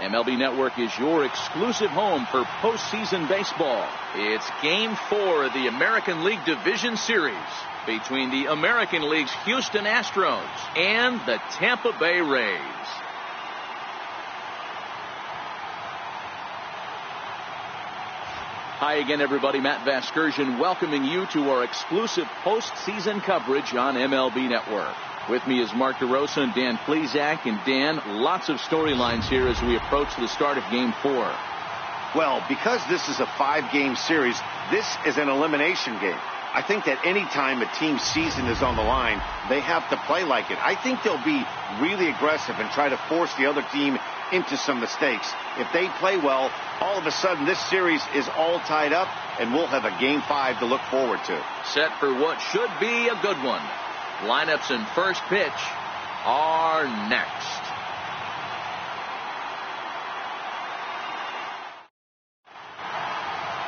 MLB Network is your exclusive home for postseason baseball. It's Game 4 of the American League Division Series between the American League's Houston Astros and the Tampa Bay Rays. Hi again, everybody. Matt Vasgersian welcoming you to our exclusive postseason coverage on MLB Network. With me is Mark DeRosa and Dan Plesac. And Dan, lots of storylines here as we approach the start of Game 4. Well, because this is a 5-game series, this is an elimination game. I think that any time a team's season is on the line, they have to play like it. I think they'll be really aggressive and try to force the other team into some mistakes. If they play well, all of a sudden this series is all tied up, and we'll have a Game 5 to look forward to. Set for what should be a good one. Lineups and first pitch are next.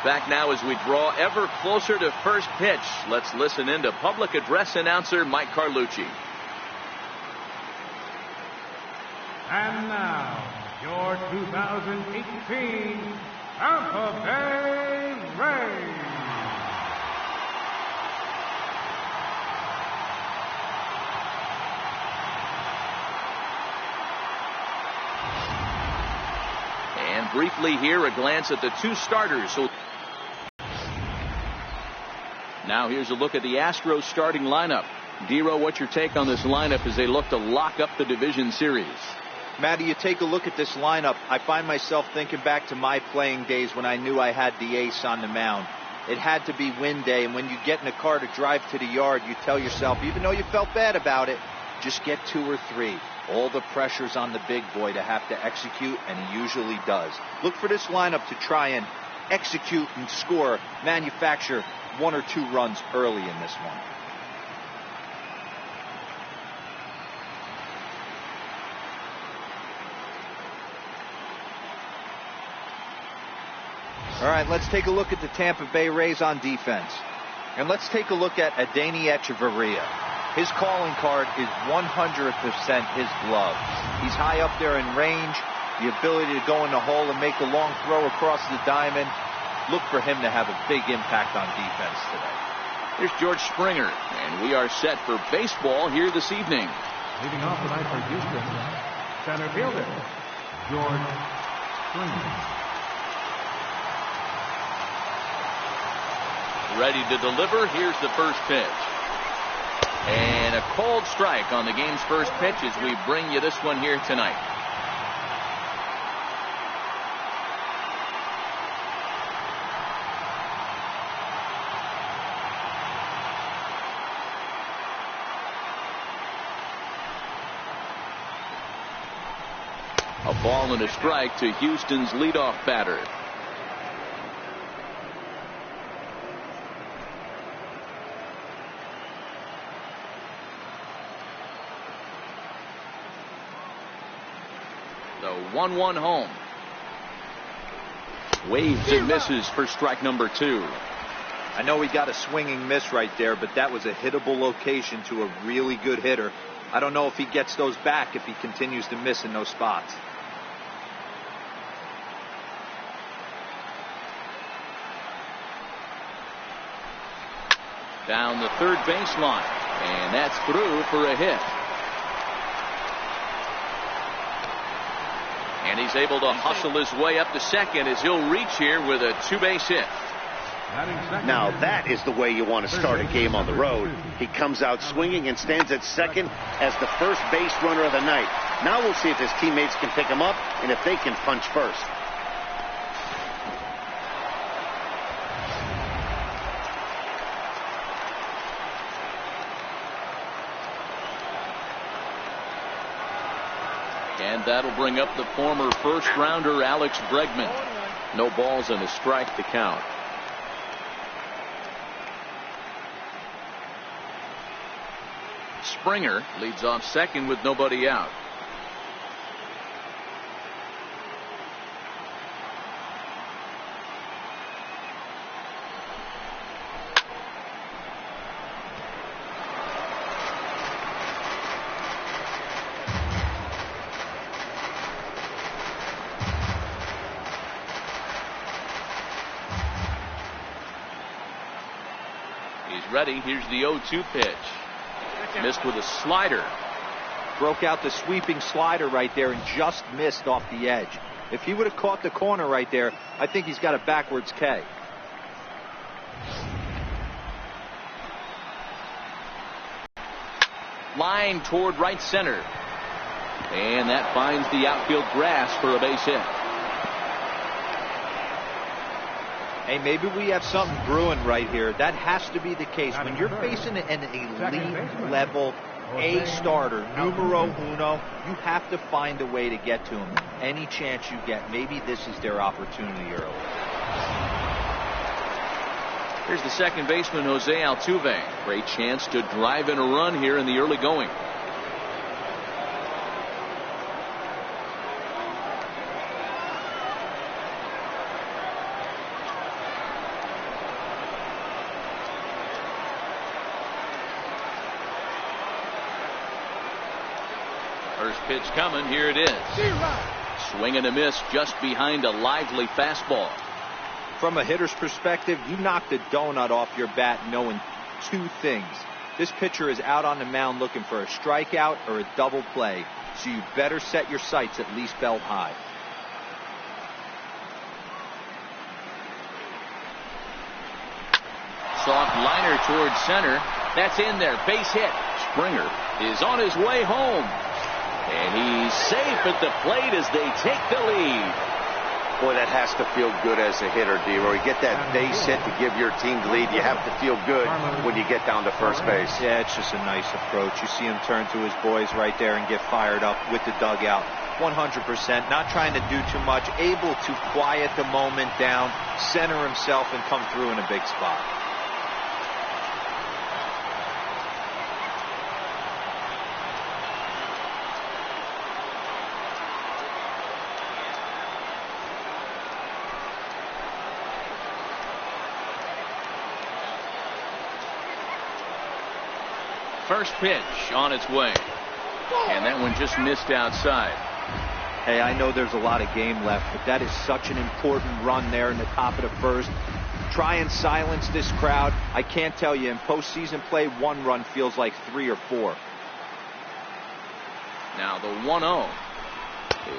Back now as we draw ever closer to first pitch. Let's listen in to public address announcer Mike Carlucci. And now, your 2018 Tampa Bay Rays. And briefly here, a glance at the two starters. Now here's a look at the Astros starting lineup. Dero, what's your take on this lineup as they look to lock up the division series? Matty, you take a look at this lineup. I find myself thinking back to my playing days when I knew I had the ace on the mound. It had to be win day, and when you get in a car to drive to the yard, you tell yourself, even though you felt bad about it, just get 2 or 3. All the pressure's on the big boy to have to execute, and he usually does. Look for this lineup to try and execute and score, manufacture 1 or 2 runs early in this one. All right, let's take a look at the Tampa Bay Rays on defense. And let's take a look at Adeiny Hechavarria. His calling card is 100% his glove. He's high up there in range, the ability to go in the hole and make a long throw across the diamond. Look for him to have a big impact on defense today. Here's George Springer, and we are set for baseball here this evening. Leading off tonight for Houston, center fielder, George Springer. Ready to deliver. Here's the first pitch. And a cold strike on the game's first pitch as we bring you this one here tonight. A ball and a strike to Houston's leadoff batter. The 1-1 home. Waves and misses for strike number 2. I know he got a swinging miss right there, but that was a hittable location to a really good hitter. I don't know if he gets those back if he continues to miss in those spots. Down the third baseline, and that's through for a hit. And he's able to hustle his way up to second as he'll reach here with a 2-base hit. Now that is the way you want to start a game on the road. He comes out swinging and stands at second as the first base runner of the night. Now we'll see if his teammates can pick him up and if they can punch first. And that'll bring up the former first-rounder Alex Bregman. No balls and a strike to count. Springer leads off second with nobody out. ready. Here's the 0-2 pitch. Missed with a slider. Broke out the sweeping slider right there and just missed off the edge. If he would have caught the corner right there, I think he's got a backwards K. Line toward right center. And that finds the outfield grass for a base hit. Hey, maybe we have something brewing right here. That has to be the case. When you're facing an elite level A starter, numero uno, you have to find a way to get to him. Any chance you get, maybe this is their opportunity early. Here's the second baseman, Jose Altuve. Great chance to drive in a run here in the early going. First pitch coming. Here it is. Swing and a miss just behind a lively fastball. From a hitter's perspective, you knocked a donut off your bat knowing two things. This pitcher is out on the mound looking for a strikeout or a double play, so you better set your sights at least belt high. Soft liner towards center. That's in there. Base hit. Springer is on his way home. And he's safe at the plate as they take the lead. Boy, that has to feel good as a hitter, D-Roy. You get that base hit to give your team the lead. You have to feel good when you get down to first base. Yeah, it's just a nice approach. You see him turn to his boys right there and get fired up with the dugout. 100%. Not trying to do too much. Able to quiet the moment down, center himself, and come through in a big spot. First pitch on its way. And that one just missed outside. Hey, I know there's a lot of game left, but that is such an important run there in the top of the first. Try and silence this crowd. I can't tell you, in postseason play, one run feels like 3 or 4. Now the 1-0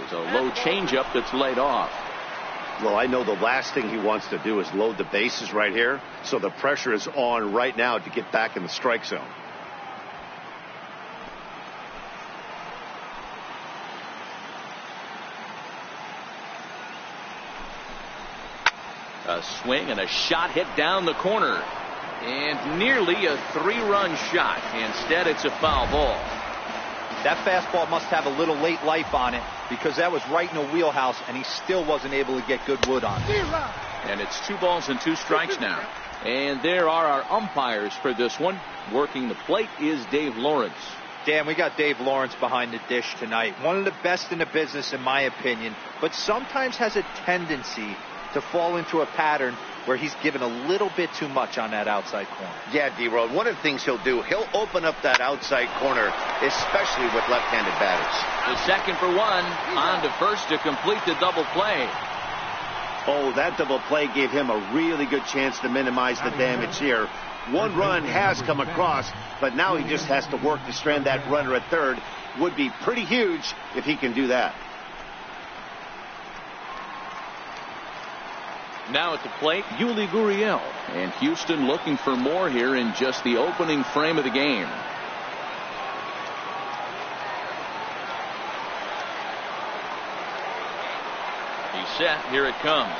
is a low changeup that's laid off. Well, I know the last thing he wants to do is load the bases right here, so the pressure is on right now to get back in the strike zone. A swing and a shot hit down the corner. And nearly a 3-run shot. Instead, it's a foul ball. That fastball must have a little late life on it because that was right in the wheelhouse, and he still wasn't able to get good wood on it. And it's 2 balls and 2 strikes now. And there are our umpires for this one. Working the plate is Dave Lawrence. Dan, we got Dave Lawrence behind the dish tonight. One of the best in the business, in my opinion, but sometimes has a tendency to fall into a pattern where he's given a little bit too much on that outside corner. Yeah, D-Road, one of the things he'll do, he'll open up that outside corner, especially with left-handed batters. The second for 1, on to first to complete the double play. Oh, that double play gave him a really good chance to minimize the damage here. 1 run has come across, but now he just has to work to strand that runner at third. Would be pretty huge if he can do that. Now at the plate, Yuli Gurriel. And Houston looking for more here in just the opening frame of the game. He's set. Here it comes.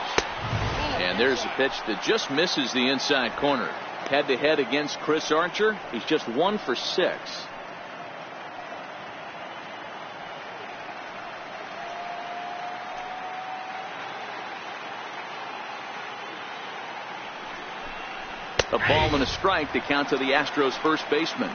And there's a pitch that just misses the inside corner. Head-to-head against Chris Archer. He's just 1 for 6. A ball and a strike to count to the Astros first baseman.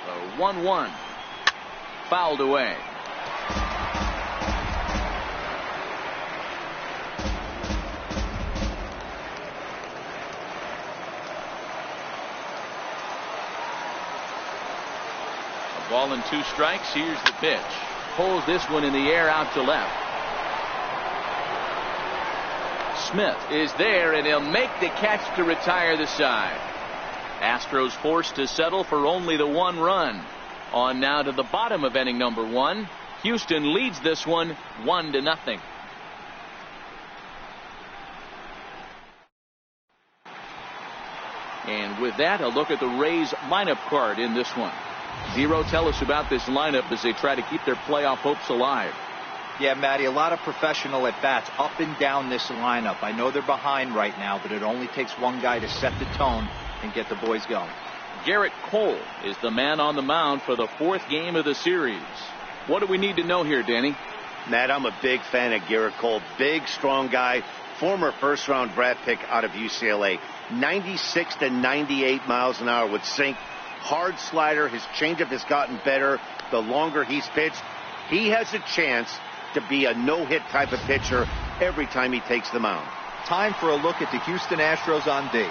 A 1-1. Fouled away. Ball and 2 strikes. Here's the pitch. Pulls this one in the air out to left. Smith is there, and he'll make the catch to retire the side. Astros forced to settle for only the 1 run. On now to the bottom of inning number 1. Houston leads this one 1-0. And with that, a look at the Rays lineup card in this one. Zero, tell us about this lineup as they try to keep their playoff hopes alive. Yeah, Matty, a lot of professional at-bats up and down this lineup. I know they're behind right now, but it only takes one guy to set the tone and get the boys going. Garrett Cole is the man on the mound for the 4th game of the series. What do we need to know here, Danny? Matt, I'm a big fan of Garrett Cole. Big, strong guy. Former first-round draft pick out of UCLA. 96 to 98 miles an hour with sink. Hard slider. His changeup has gotten better the longer he's pitched. He has a chance to be a no-hit type of pitcher every time he takes the mound. Time for a look at the Houston Astros on D.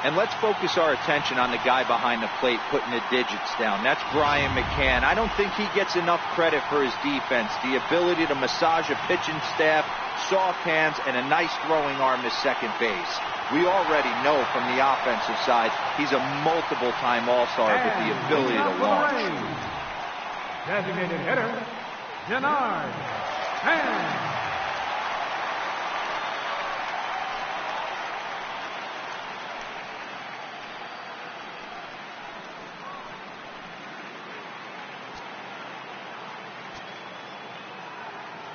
And let's focus our attention on the guy behind the plate putting the digits down. That's Brian McCann. I don't think he gets enough credit for his defense. The ability to massage a pitching staff, soft hands, and a nice throwing arm to second base. We already know from the offensive side he's a multiple-time All-Star with the ability to launch. Designated hitter, Denard Hand.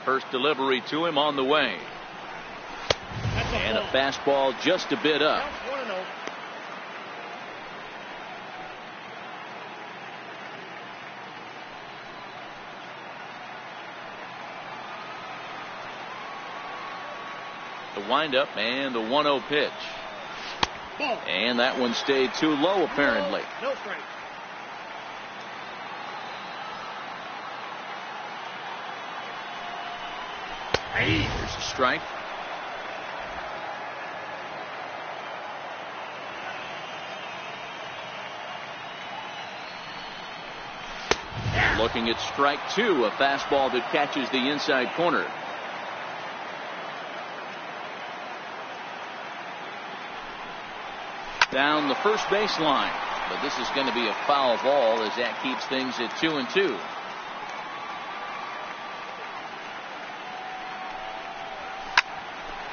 First delivery to him on the way. And a fastball just a bit up. The windup and the 1-0 pitch. And that one stayed too low apparently. No strike. Here's a strike. Looking at strike 2, a fastball that catches the inside corner. Down the first baseline, but this is going to be a foul ball as that keeps things at 2-2.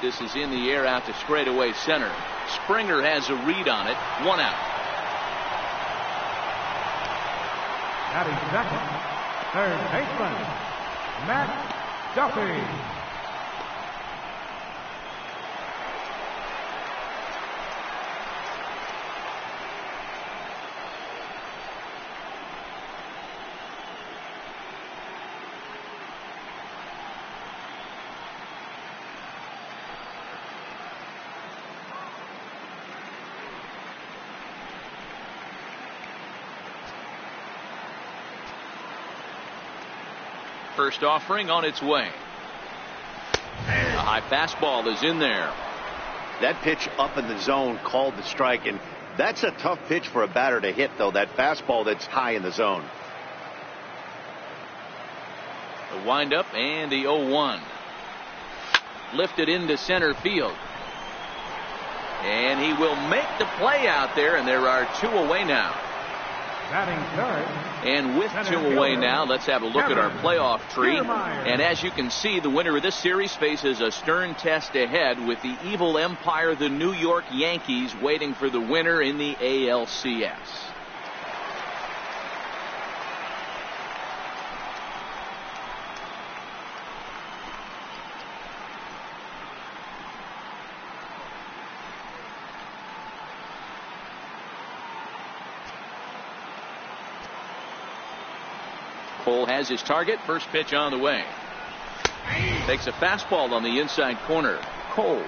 This is in the air out to straightaway center. Springer has a read on it. 1 out. Batting second, third baseman, Matt Duffy. First offering on its way. A high fastball is in there. That pitch up in the zone called the strike, and that's a tough pitch for a batter to hit, though, that fastball that's high in the zone. The windup and the 0-1. Lifted into center field. And he will make the play out there, and there are 2 away now. Batting third. And with 2 away now, let's have a look at our playoff tree. And as you can see, the winner of this series faces a stern test ahead with the evil empire, the New York Yankees, waiting for the winner in the ALCS. Cole has his target. First pitch on the way. Takes a fastball on the inside corner. Cole,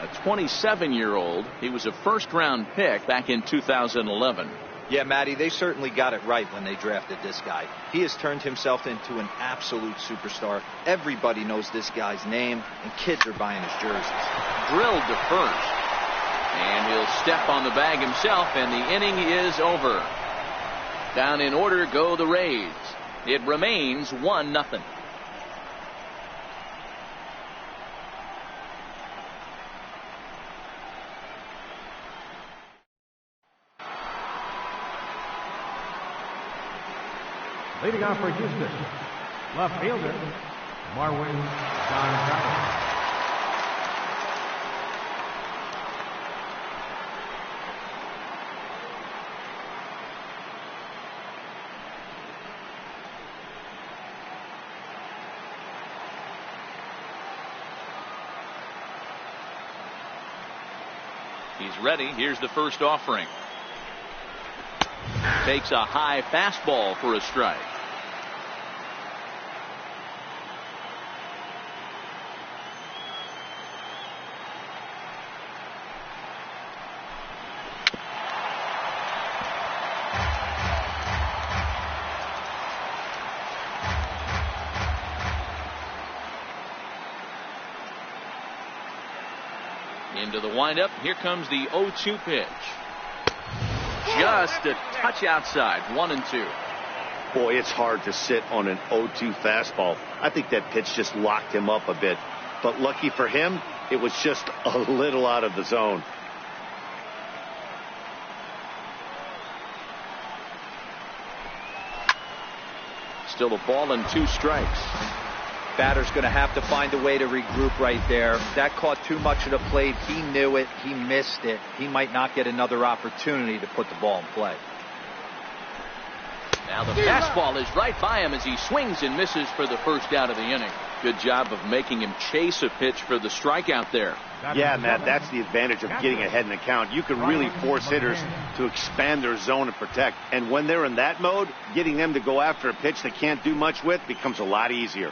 a 27-year-old. He was a first-round pick back in 2011. Yeah, Matty, they certainly got it right when they drafted this guy. He has turned himself into an absolute superstar. Everybody knows this guy's name, and kids are buying his jerseys. Drilled to first. And he'll step on the bag himself, and the inning is over. Down in order go the Rays. It remains 1-0. Leading off for Houston, left fielder, Marwin Gonzalez. He's ready. Here's the first offering. Takes a high fastball for a strike. Into the windup. Here comes the 0-2 pitch. Just a touch outside. 1-2. Boy, it's hard to sit on an 0-2 fastball. I think that pitch just locked him up a bit. But lucky for him, it was just a little out of the zone. Still a ball and 2 strikes. Batter's going to have to find a way to regroup right there. That caught too much of the plate. He knew it. He missed it. He might not get another opportunity to put the ball in play. Now the fastball is right by him as he swings and misses for the first out of the inning. Good job of making him chase a pitch for the strikeout there. Yeah, Matt, that's the advantage of getting ahead in the count. You can really force hitters to expand their zone and protect. And when they're in that mode, getting them to go after a pitch they can't do much with becomes a lot easier.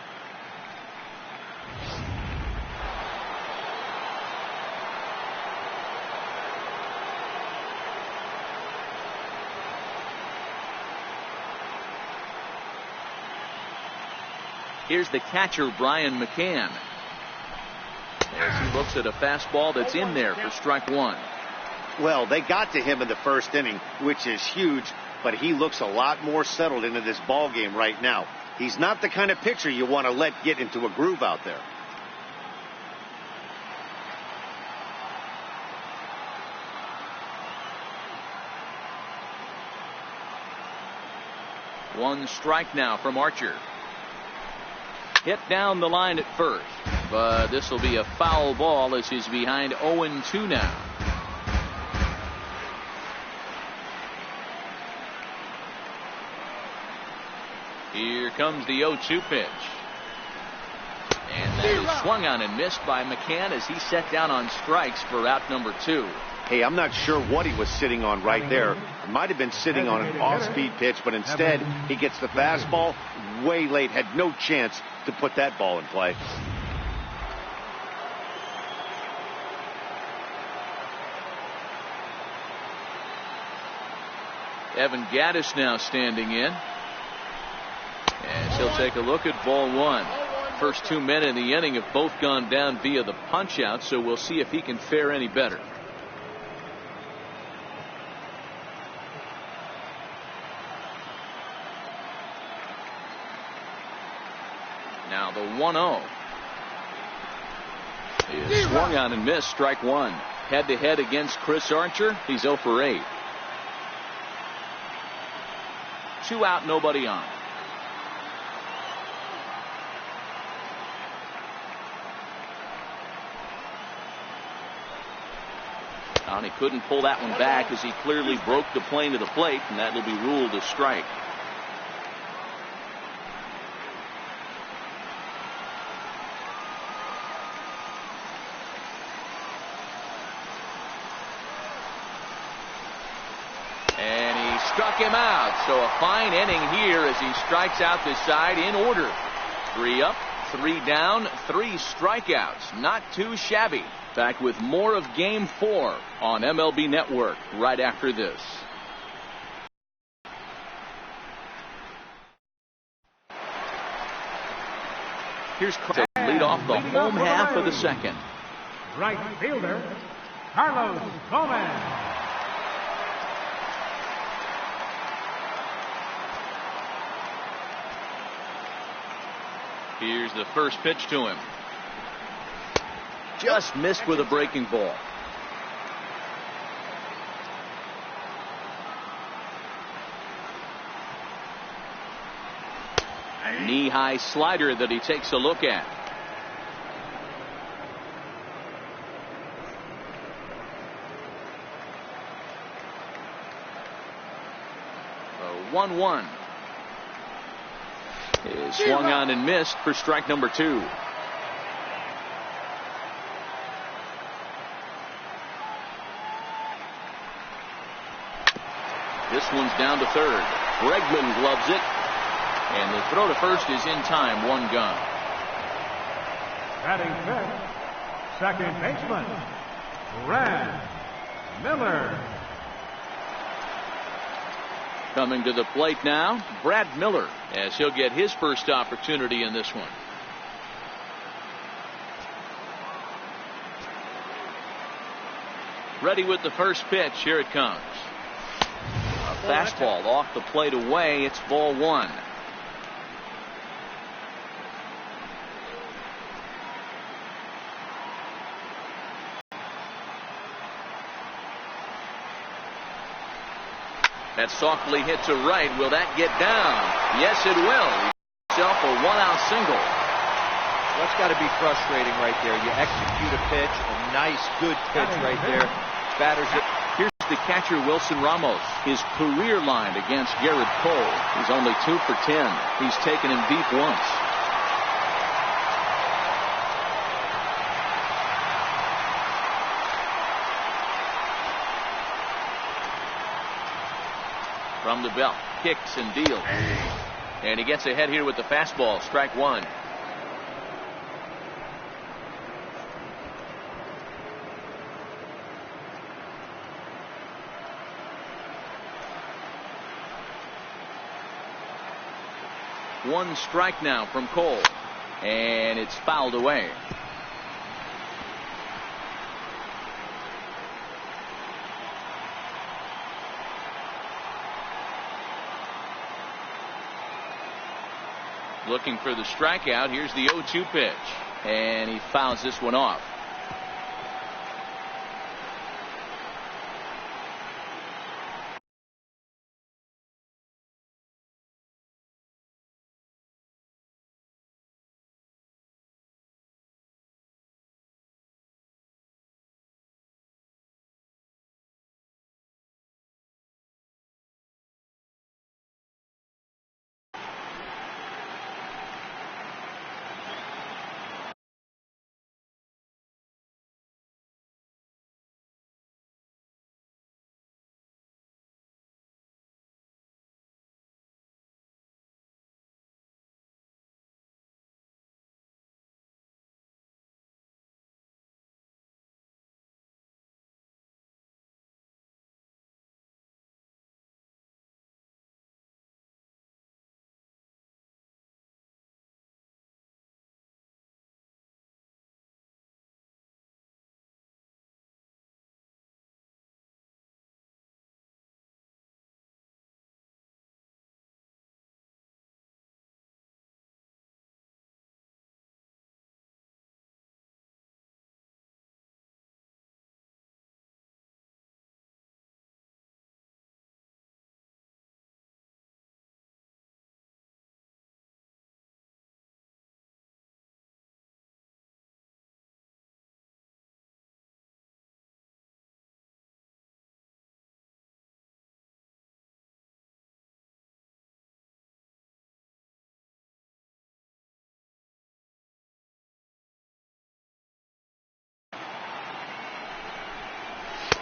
Here's the catcher, Brian McCann, as he looks at a fastball that's in there for strike 1. Well, they got to him in the first inning, which is huge, but he looks a lot more settled into this ball game right now. He's not the kind of pitcher you want to let get into a groove out there. One strike now from Archer. Hit down the line at first, but this will be a foul ball as he's behind 0-2 now. Here comes the 0-2 pitch. And that is swung on and missed by McCann as he set down on strikes for out number 2. Hey, I'm not sure what he was sitting on right there. It might have been sitting on an off-speed pitch, but instead he gets the fastball way late, had no chance to put that ball in play. Evan Gaddis now standing in. And he'll take a look at ball 1. First 2 men in the inning have both gone down via the punch out, so we'll see if he can fare any better. Now the 1-0 is swung on and missed. Strike 1. Head to head against Chris Archer. He's 0 for 8. 2 out, nobody on. And he couldn't pull that one back as he clearly broke the plane to the plate, and that will be ruled a strike. And he struck him out. So a fine inning here as he strikes out this side in order. 3 up, 3 down, 3 strikeouts. Not too shabby. Back with more of Game 4 on MLB Network right after this. Here's to lead off the home half of the second. Right fielder, Carlos Gomez. Here's the first pitch to him. Just missed with a breaking ball. Knee-high slider that he takes a look at. The 1-1 is swung on and missed for strike number 2. This one's down to third. Bregman gloves it. And the throw to first is in time. 1 gone. Batting fifth, second baseman, Brad Miller. Coming to the plate now, Brad Miller, as he'll get his first opportunity in this one. Ready with the first pitch. Here it comes. A fastball off the plate away. It's ball 1. That softly hit to right. Will that get down? Yes, it will. Himself a 1-out single. That's got to be frustrating right there. You execute a pitch, a nice, good pitch right there. Batters it. Here's the catcher, Wilson Ramos. His career line against Garrett Cole. He's only 2 for 10. He's taken him deep once. From the belt, kicks and deals. And he gets ahead here with the fastball. Strike 1. One strike now from Cole. And it's fouled away. Looking for the strikeout. Here's the 0-2 pitch. And he fouls this one off.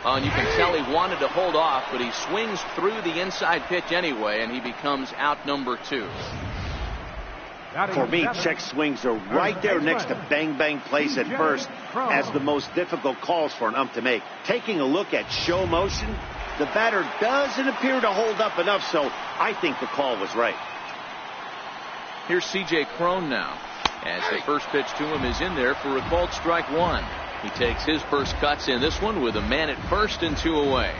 And you can tell he wanted to hold off, but he swings through the inside pitch anyway, and he becomes out number 2. For me, check swings are right there next to bang bang plays at first as the most difficult calls for an ump to make. Taking a look at show motion, the batter doesn't appear to hold up enough, so I think the call was right. Here's C.J. Cron now, as the first pitch to him is in there for a called strike 1. He takes his first cuts in this one with a man at first and 2 away.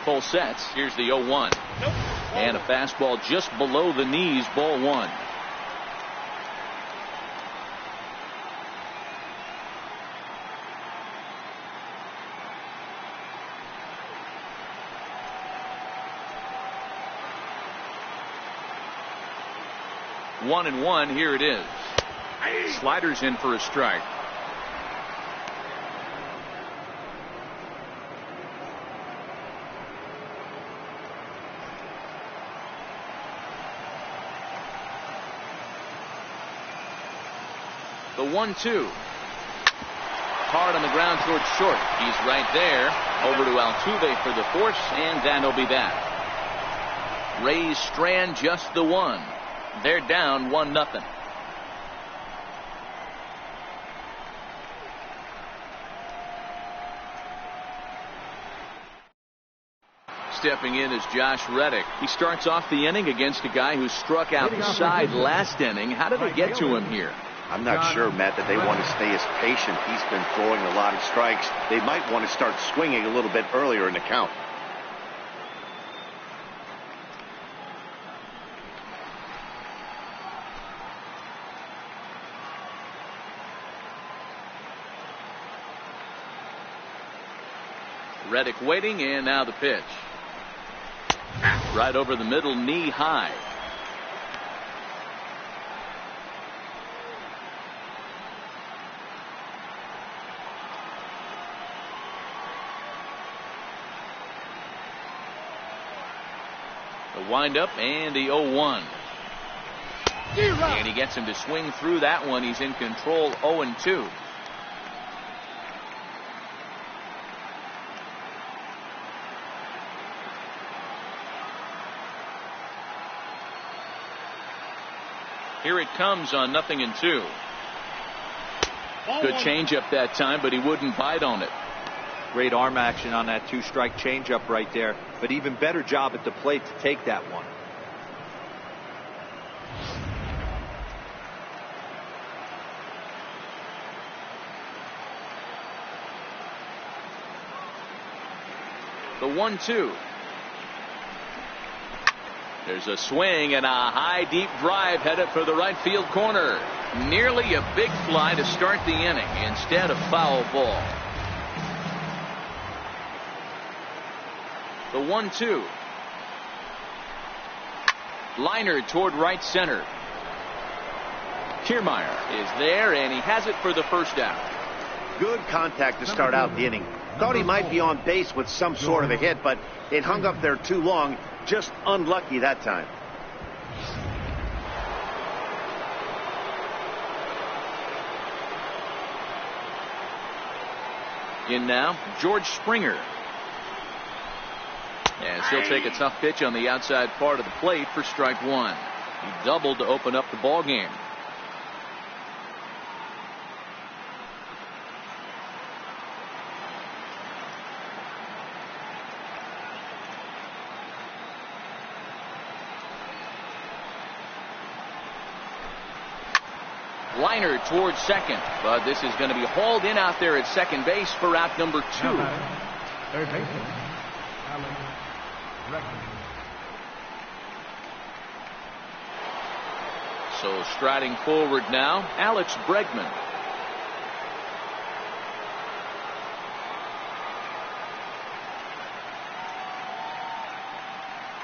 full sets. Here's the 0-1. And a fastball just below the knees, ball one. One and one. Here it is. Sliders in for a strike. The 1-2. Hard on the ground towards short. He's right there. Over to Altuve for the force, and that'll be that. Rays strand just the one. They're down 1-0. Stepping in is Josh Reddick. He starts off the inning against a guy who struck out the side last inning. How did they get to him here? I'm not sure, Matt, that they want to stay as patient. He's been throwing a lot of strikes. They might want to start swinging a little bit earlier in the count. Reddick waiting, and now the pitch. Right over the middle, knee high. The windup and the 0-1. And he gets him to swing through that one. He's in control, 0-2. Here it comes on 0-2. Good changeup that time, but he wouldn't bite on it. Great arm action on that two-strike changeup right there, but even better job at the plate to take that one. The 1-2. There's a swing and a high deep drive headed for the right field corner. Nearly a big fly to start the inning. Instead, a foul ball. The 1-2. Liner toward right center. Kiermaier is there, and he has it for the first out. Good contact to start out the inning. Thought he might be on base with some sort of a hit, but it hung up there too long. Just unlucky that time. In now, George Springer. As he'll take a tough pitch on the outside part of the plate for strike one. He doubled to open up the ball game. Liner towards second, but this is going to be hauled in out there at second base for out number 2. Third baseman, Alex Bregman. So striding forward now, Alex Bregman.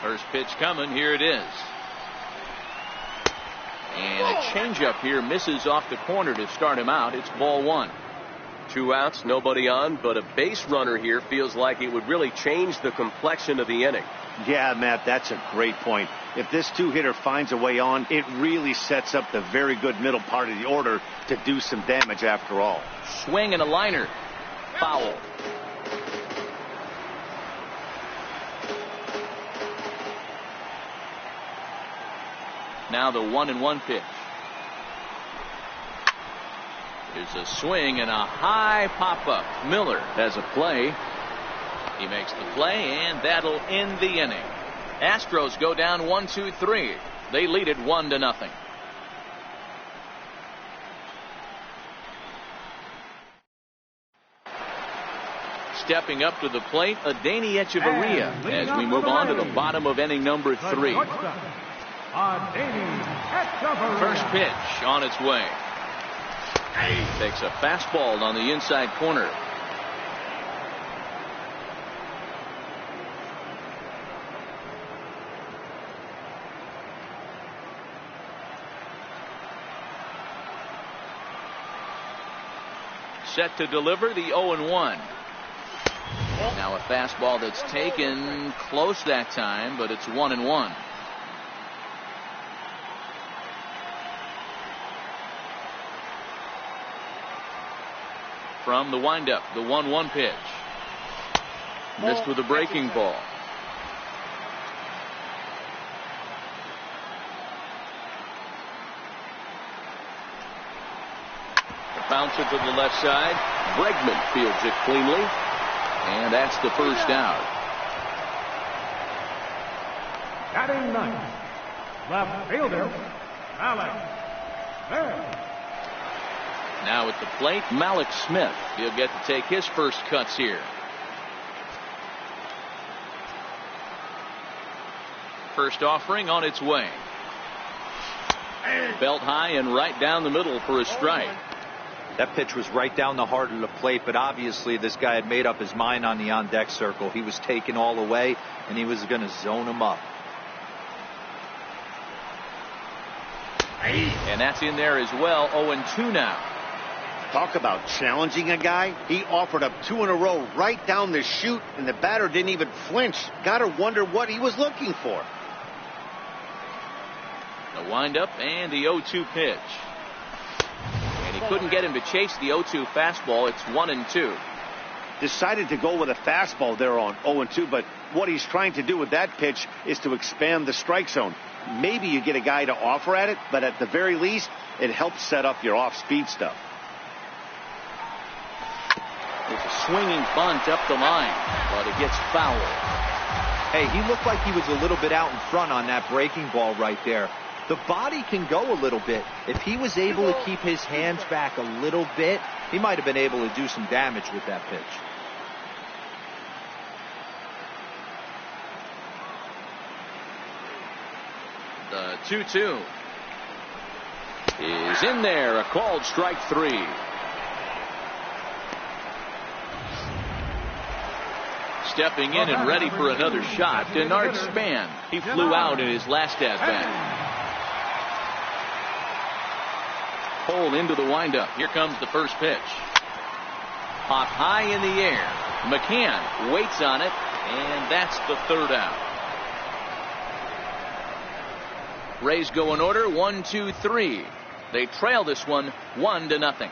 First pitch coming, here it is. And a changeup here misses off the corner to start him out. It's ball one. 2 outs, nobody on, but a base runner here feels like it would really change the complexion of the inning. Yeah, Matt, that's a great point. If this two-hitter finds a way on, it really sets up the very good middle part of the order to do some damage after all. Swing and a liner. Foul. Now the 1-1 pitch. There's a swing and a high pop-up. Miller has a play. He makes the play, and that'll end the inning. Astros go down 1-2-3. They lead it 1-0. Stepping up to the plate, Adeiny Echeverria, as we move on to the bottom of inning number 3. First pitch on its way. Takes a fastball on the inside corner. Set to deliver the 0-1. Now a fastball that's taken close that time, but it's 1-1. From the windup, the 1-1 pitch. Missed with a breaking ball. Bouncer to the left side. Bregman fields it cleanly. And that's the first out. Batting ninth, left fielder, Alex Smith. Now at the plate, Malik Smith. He'll get to take his first cuts here. First offering on its way. Belt high and right down the middle for a strike. That pitch was right down the heart of the plate, but obviously this guy had made up his mind on the on-deck circle. He was taken all the way, and he was going to zone him up. And that's in there as well. 0-2 now. Talk about challenging a guy. He offered up 2 in a row right down the chute, and the batter didn't even flinch. Gotta wonder what he was looking for. The windup and the 0-2 pitch. And he couldn't get him to chase the 0-2 fastball. It's 1-2. Decided to go with a fastball there on 0-2, but what he's trying to do with that pitch is to expand the strike zone. Maybe you get a guy to offer at it, but at the very least, it helps set up your off-speed stuff. It's a swinging bunt up the line, but it gets foul. Hey, he looked like he was a little bit out in front on that breaking ball right there. The body can go a little bit. If he was able to keep his hands back a little bit, he might have been able to do some damage with that pitch. The 2-2 is in there. A called strike 3. Stepping in and ready for another shot, Denard Span. He flew out in his last at-bat. Pulled into the windup. Here comes the first pitch. Pop high in the air. McCann waits on it, and that's the third out. Rays go in order, 1, 2, 3. They trail this one 1-0.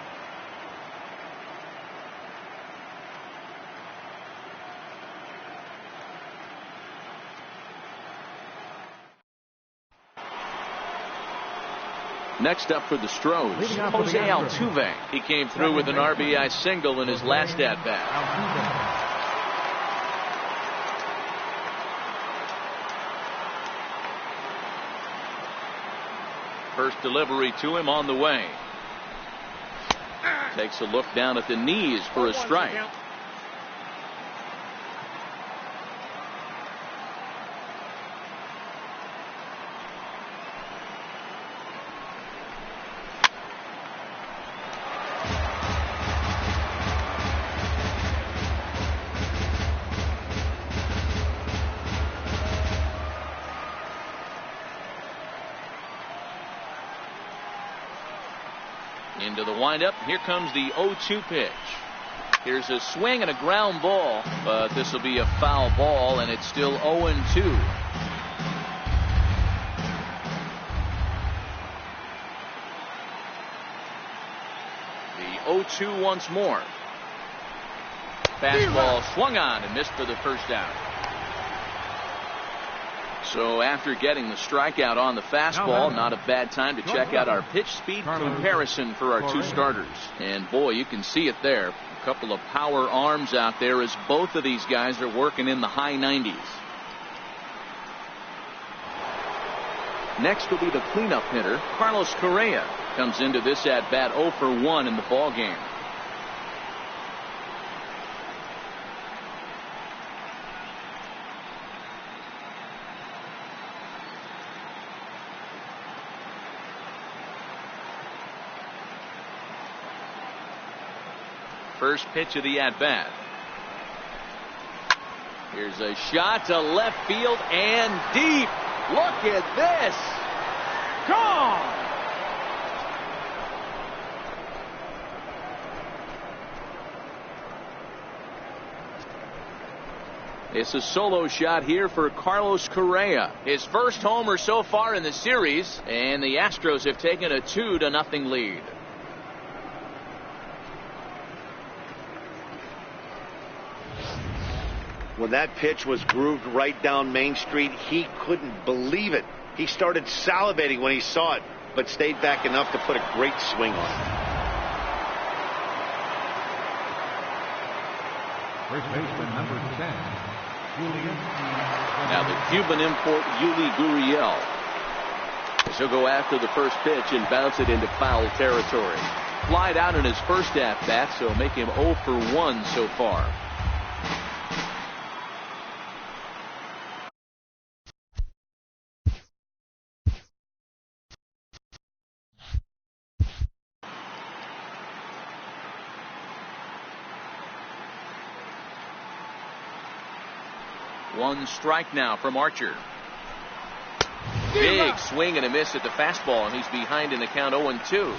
Next up for the Astros, Jose Altuve. He came through with an RBI single in his last at-bat. First delivery to him on the way. Takes a look down at the knees for a strike. Into the windup. Here comes the 0-2 pitch. Here's a swing and a ground ball, but this will be a foul ball, and it's still 0-2. The 0-2 once more. Fastball swung on and missed for the first out. So after getting the strikeout on the fastball, not a bad time to check out our pitch speed comparison for our two starters. And boy, you can see it there. A couple of power arms out there as both of these guys are working in the high 90s. Next will be the cleanup hitter, Carlos Correa. Comes into this at bat 0 for 1 in the ball game. First pitch of the at-bat. Here's a shot to left field and deep. Look at this. Gone. It's a solo shot here for Carlos Correa. His first homer so far in the series, and the Astros have taken a 2-0 lead. When that pitch was grooved right down Main Street, he couldn't believe it. He started salivating when he saw it, but stayed back enough to put a great swing on it. First baseman number 10, Julian. Now the Cuban import, Yuli Gurriel. He'll go after the first pitch and bounce it into foul territory. Flied out in his first at-bat, so make him 0 for 1 so far. One strike now from Archer. Big swing and a miss at the fastball, and he's behind in the count 0-2.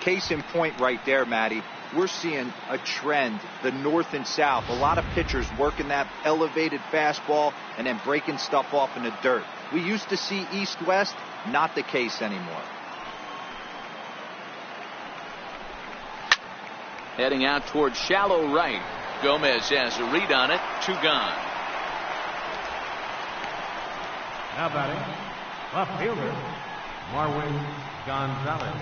Case in point right there, Matty. We're seeing a trend, the north and south. A lot of pitchers working that elevated fastball and then breaking stuff off in the dirt. We used to see east-west, not the case anymore. Heading out towards shallow right. Gomez has a read on it. 2 gone. Now batting, left fielder, Marwin Gonzalez.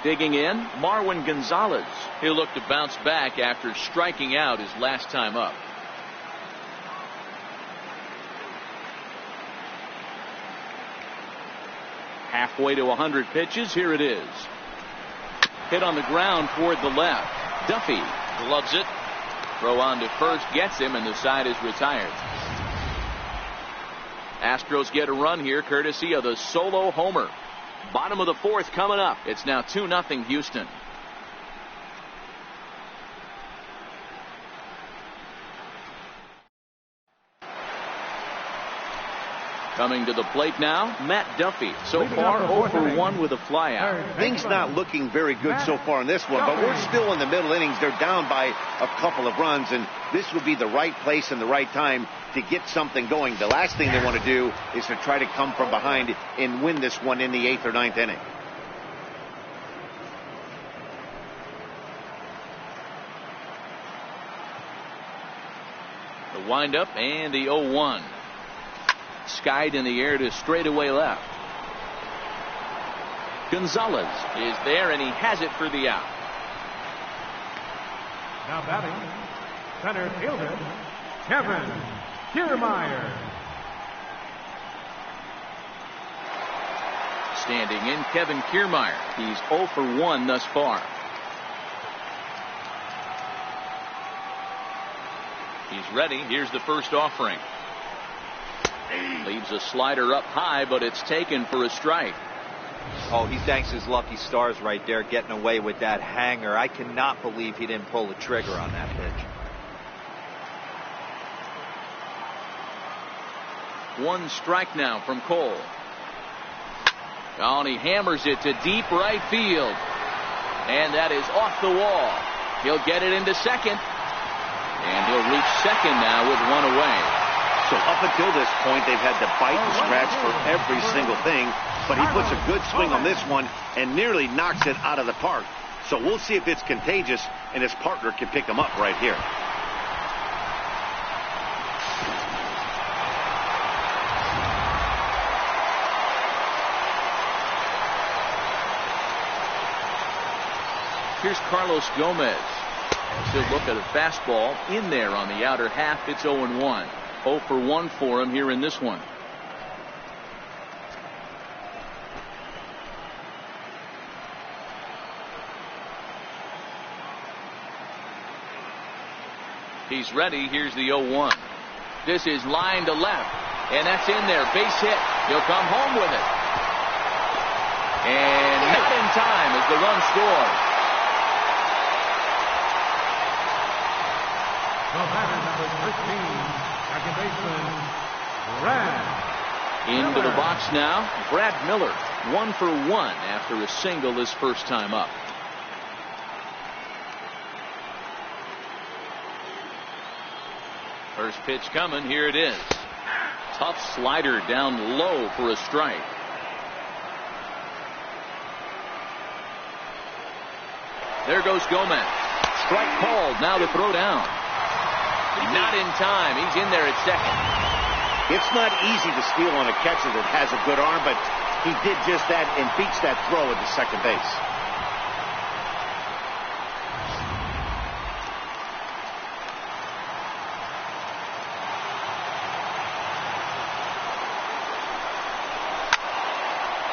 Digging in, Marwin Gonzalez. He'll look to bounce back after striking out his last time up. Halfway to 100 pitches. Here it is. Hit on the ground toward the left. Duffy gloves it. Throw on to first gets him, and the side is retired. Astros get a run here courtesy of the solo homer. Bottom of the fourth coming up. It's now 2-0 Houston. Coming to the plate now, Matt Duffy. So far 0 for 1 with a flyout. Things not looking very good so far in this one, but we're still in the middle innings. They're down by a couple of runs, and this would be the right place and the right time to get something going. The last thing they want to do is to try to come from behind and win this one in the 8th or 9th inning. The windup and the 0-1. Skied in the air to straightaway left. Gonzalez is there, and he has it for the out. Now batting, center fielder, Kevin Kiermaier. Standing in, Kevin Kiermaier. He's 0 for 1 thus far. He's ready. Here's the first offering. Leaves a slider up high, but it's taken for a strike. Oh, he thanks his lucky stars right there getting away with that hanger. I cannot believe he didn't pull the trigger on that pitch. 1 strike now from Cole. Oh, and he hammers it to deep right field. And that is off the wall. He'll get it into second. And he'll reach second now with 1 away. So up until this point, they've had to bite and scratch for every single thing, but he puts a good swing on this one and nearly knocks it out of the park. So we'll see if it's contagious and his partner can pick him up right here. Here's Carlos Gomez. He'll look at a fastball in there on the outer half. It's 0-1. 0 for 1 for him here in this one. He's ready. Here's the 0-1. This is line to left, and that's in there. Base hit. He'll come home with it. And not in time as the run scores. the 13, second baseman, Brad. Into the box now, Brad Miller, 1 for 1 after a single his first time up. First pitch coming, here it is. Tough slider down low for a strike. There goes Gomez. Strike called, now the throw down. Not in time, he's in there at second. It's not easy to steal on a catcher that has a good arm, but he did just that and beats that throw at the second base.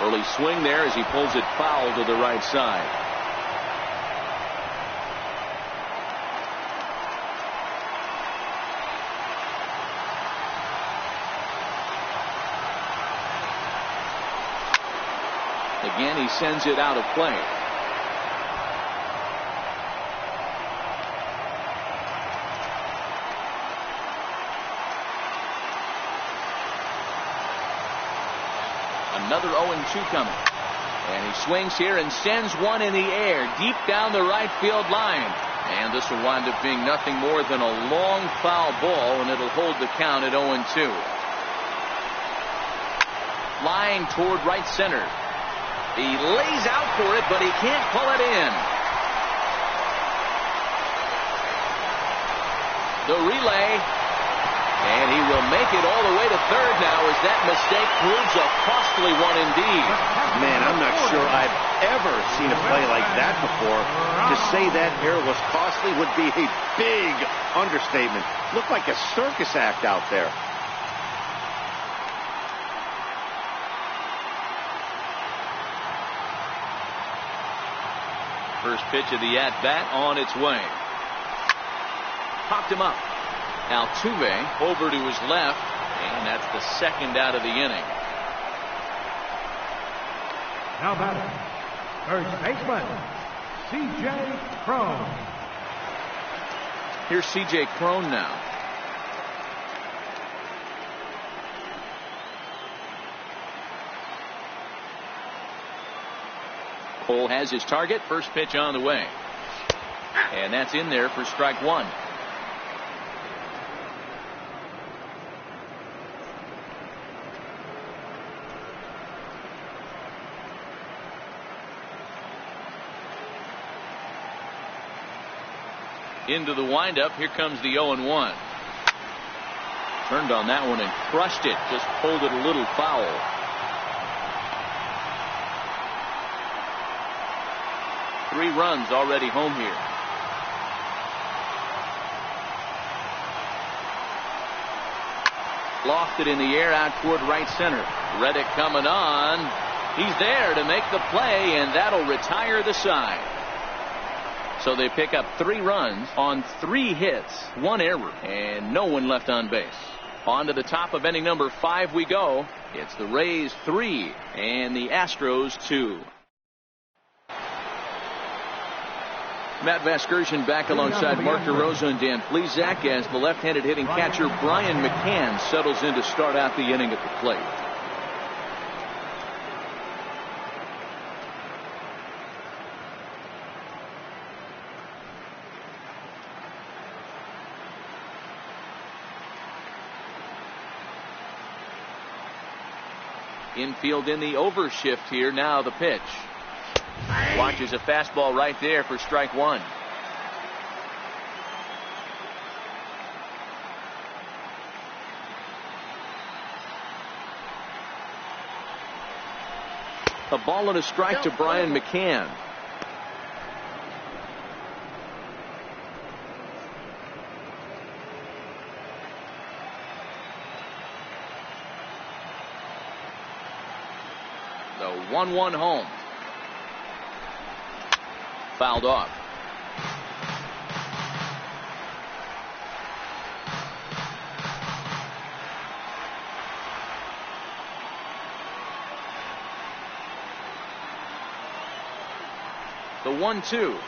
Early swing there as he pulls it foul to the right side. Again, he sends it out of play. Another 0-2 coming. And he swings here and sends one in the air deep down the right field line. And this will wind up being nothing more than a long foul ball, and it'll hold the count at 0-2. Line toward right center. He lays out for it, but he can't pull it in. The relay. And he will make it all the way to third now as that mistake proves a costly one indeed. Man, I'm not sure I've ever seen a play like that before. To say that error was costly would be a big understatement. Looked like a circus act out there. First pitch of the at-bat on its way. Popped him up. Altuve over to his left, and that's the second out of the inning. Now batting, first baseman, C.J. Cron. Here's C.J. Cron now. Cole has his target. First pitch on the way. And that's in there for strike one. Into the windup. Here comes the 0-1. Turned on that one and crushed it. Just pulled it a little foul. Three runs already home here. Lofted in the air out toward right center. Reddick coming on. He's there to make the play, and that'll retire the side. So they pick up 3 runs on 3 hits, 1 error, and no one left on base. On to the top of inning number 5 we go. It's the Rays 3 and the Astros 2. Matt Vasgersian back alongside Mark DeRosa and Dan Plesac as the left-handed hitting catcher Brian McCann settles in to start out the inning at the plate. Infield in the overshift here. Now the pitch. Watches a fastball right there for strike one. A ball and a strike to Brian McCann. The 1-1 home. Fouled off. The 1-2.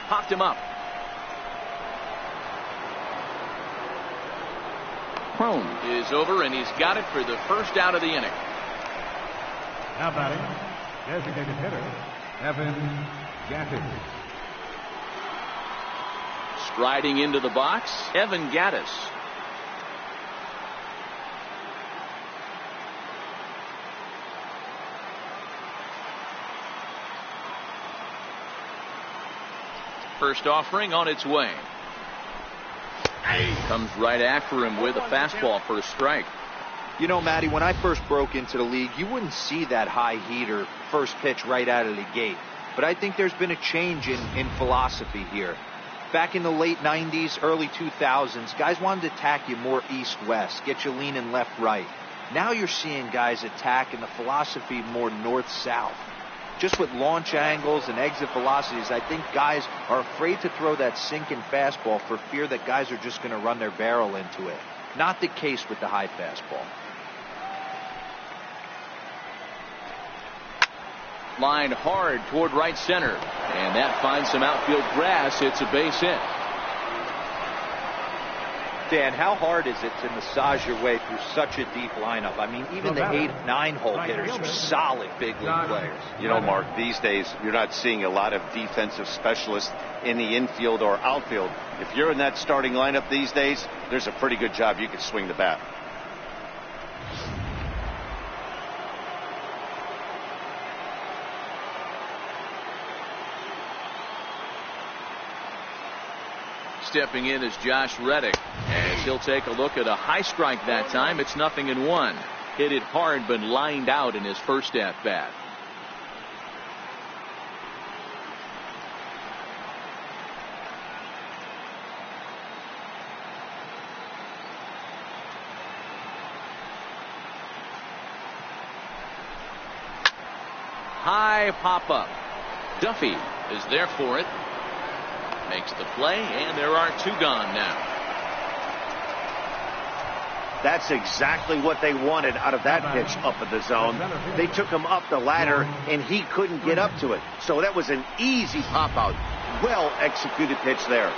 Popped him up. Chrome is over, and he's got it for the first out of the inning. Now batting, designated hitter, Evan Gattis. Striding into the box, Evan Gattis. First offering on its way. Comes right after him with a fastball for a strike. You know, Matty, when I first broke into the league, you wouldn't see that high heater first pitch right out of the gate. But I think there's been a change in philosophy here. Back in the late 90s, early 2000s, guys wanted to attack you more east-west, get you leaning left-right. Now you're seeing guys attack in the philosophy more north-south. Just with launch angles and exit velocities, I think guys are afraid to throw that sinking fastball for fear that guys are just going to run their barrel into it. Not the case with the high fastball. Line hard toward right center, and that finds some outfield grass. It's a base hit. Dan, how hard is it to massage your way through such a deep lineup? I mean, even the 8-9 hole hitters are solid big league players. You know, Mark, these days you're not seeing a lot of defensive specialists in the infield or outfield. If you're in that starting lineup these days, there's a pretty good job you can swing the bat. Stepping in is Josh Reddick, as he'll take a look at a high strike that time. It's 0-1. Hit it hard, but lined out in his first at bat. High pop up. Duffy is there for it. Makes the play, and there are two gone now. That's exactly what they wanted out of that pitch up in the zone. They took him up the ladder, and he couldn't get up to it. So that was an easy pop-out. Well-executed pitch there.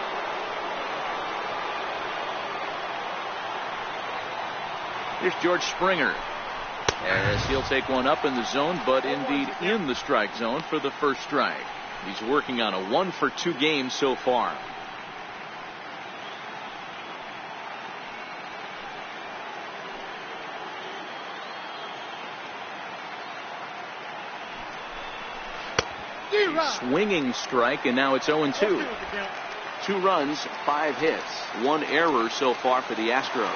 Here's George Springer, as he'll take one up in the zone, but indeed in the strike zone for the first strike. He's working on a 1-for-2 game so far. Swinging strike, and now it's 0-2. 2 runs, 5 hits, 1 error so far for the Astros.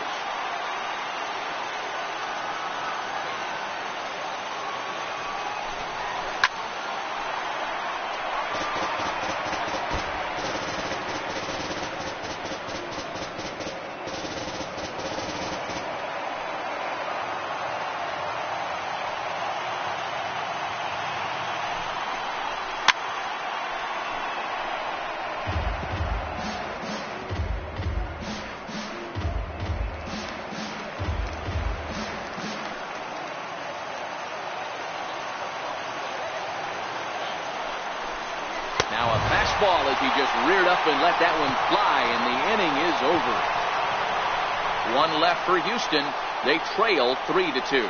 Now a fastball as he just reared up and let that one fly, and the inning is over. 1 left for Houston. They trail 3-2.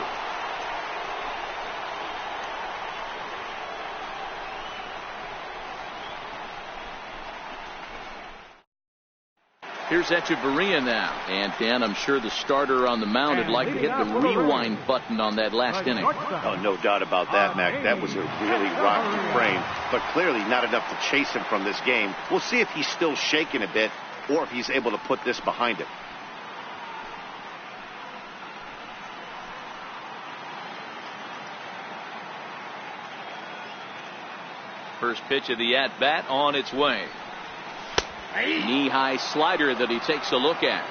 Here's Echeverria now. And Dan, I'm sure the starter on the mound would like to hit the rewind button on that last inning. Oh, no doubt about that, Mac. That was a really rocky frame, but clearly not enough to chase him from this game. We'll see if he's still shaking a bit or if he's able to put this behind him. First pitch of the at-bat on its way. Knee-high slider that he takes a look at.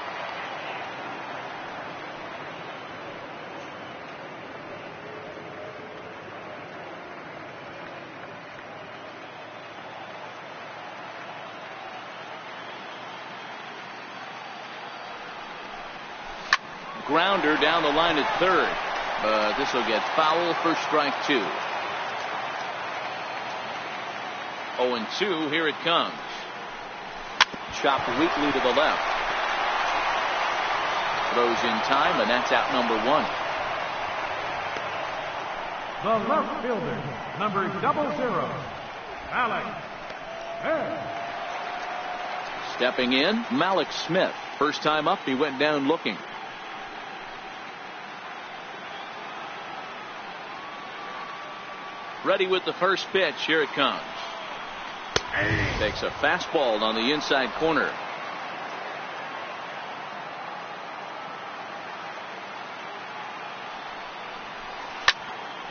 Grounder down the line at third. But this will get foul for strike 2. 0-2, here it comes. Chopped weakly to the left. Throws in time, and that's out number 1. The left fielder, number 00, Alex Smith. Stepping in, Malik Smith. First time up, he went down looking. Ready with the first pitch. Here it comes. Takes a fastball on the inside corner.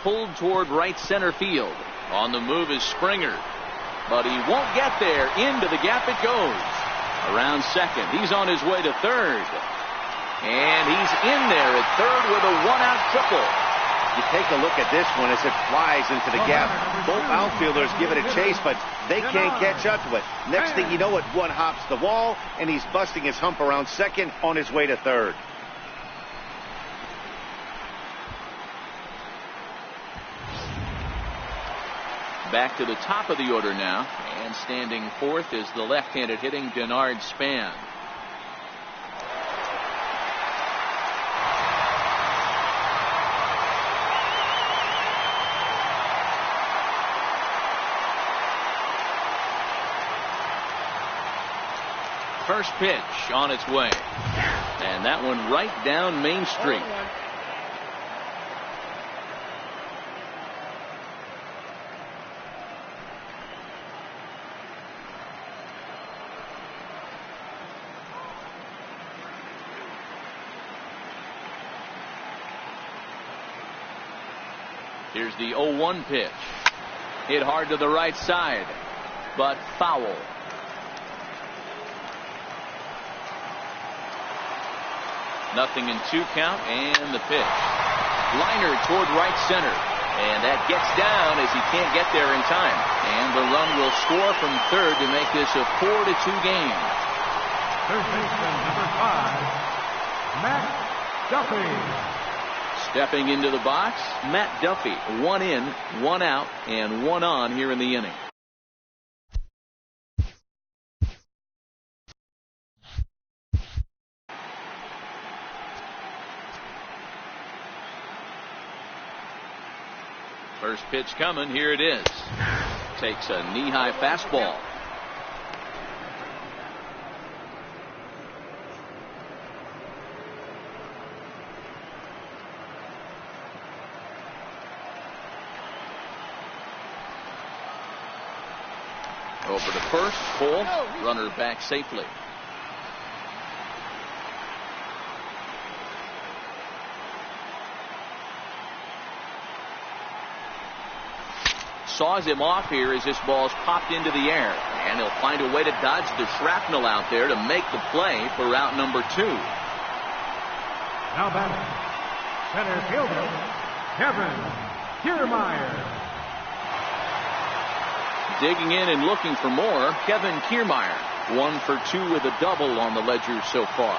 Pulled toward right center field. On the move is Springer, but he won't get there. Into the gap it goes. Around second. He's on his way to third. And he's in there at third with a 1-out triple. You take a look at this one as it flies into the gap. Both outfielders give it a chase, but they can't catch up to it. Next thing you know it, one hops the wall, and he's busting his hump around second on his way to third. Back to the top of the order now, and standing fourth is the left-handed hitting Denard Span. First pitch on its way, and that one right down Main Street. Here's the 0-1 pitch. Hit hard to the right side, but foul. Nothing in 2 count, and the pitch. Liner toward right center, and that gets down as he can't get there in time. And the run will score from third to make this a 4-2 game. Third baseman, number 5, Matt Duffy. Stepping into the box, Matt Duffy. 1 in, 1 out, and 1 on here in the inning. First pitch coming. Here it is. Takes a knee-high fastball. Over to first, full, runner back safely. Saws him off here as this ball's popped into the air, and he'll find a way to dodge the shrapnel out there to make the play for route number 2. Now batting, center fielder, Kevin Kiermaier. Digging in and looking for more, Kevin Kiermaier. 1 for 2 with a double on the ledger so far.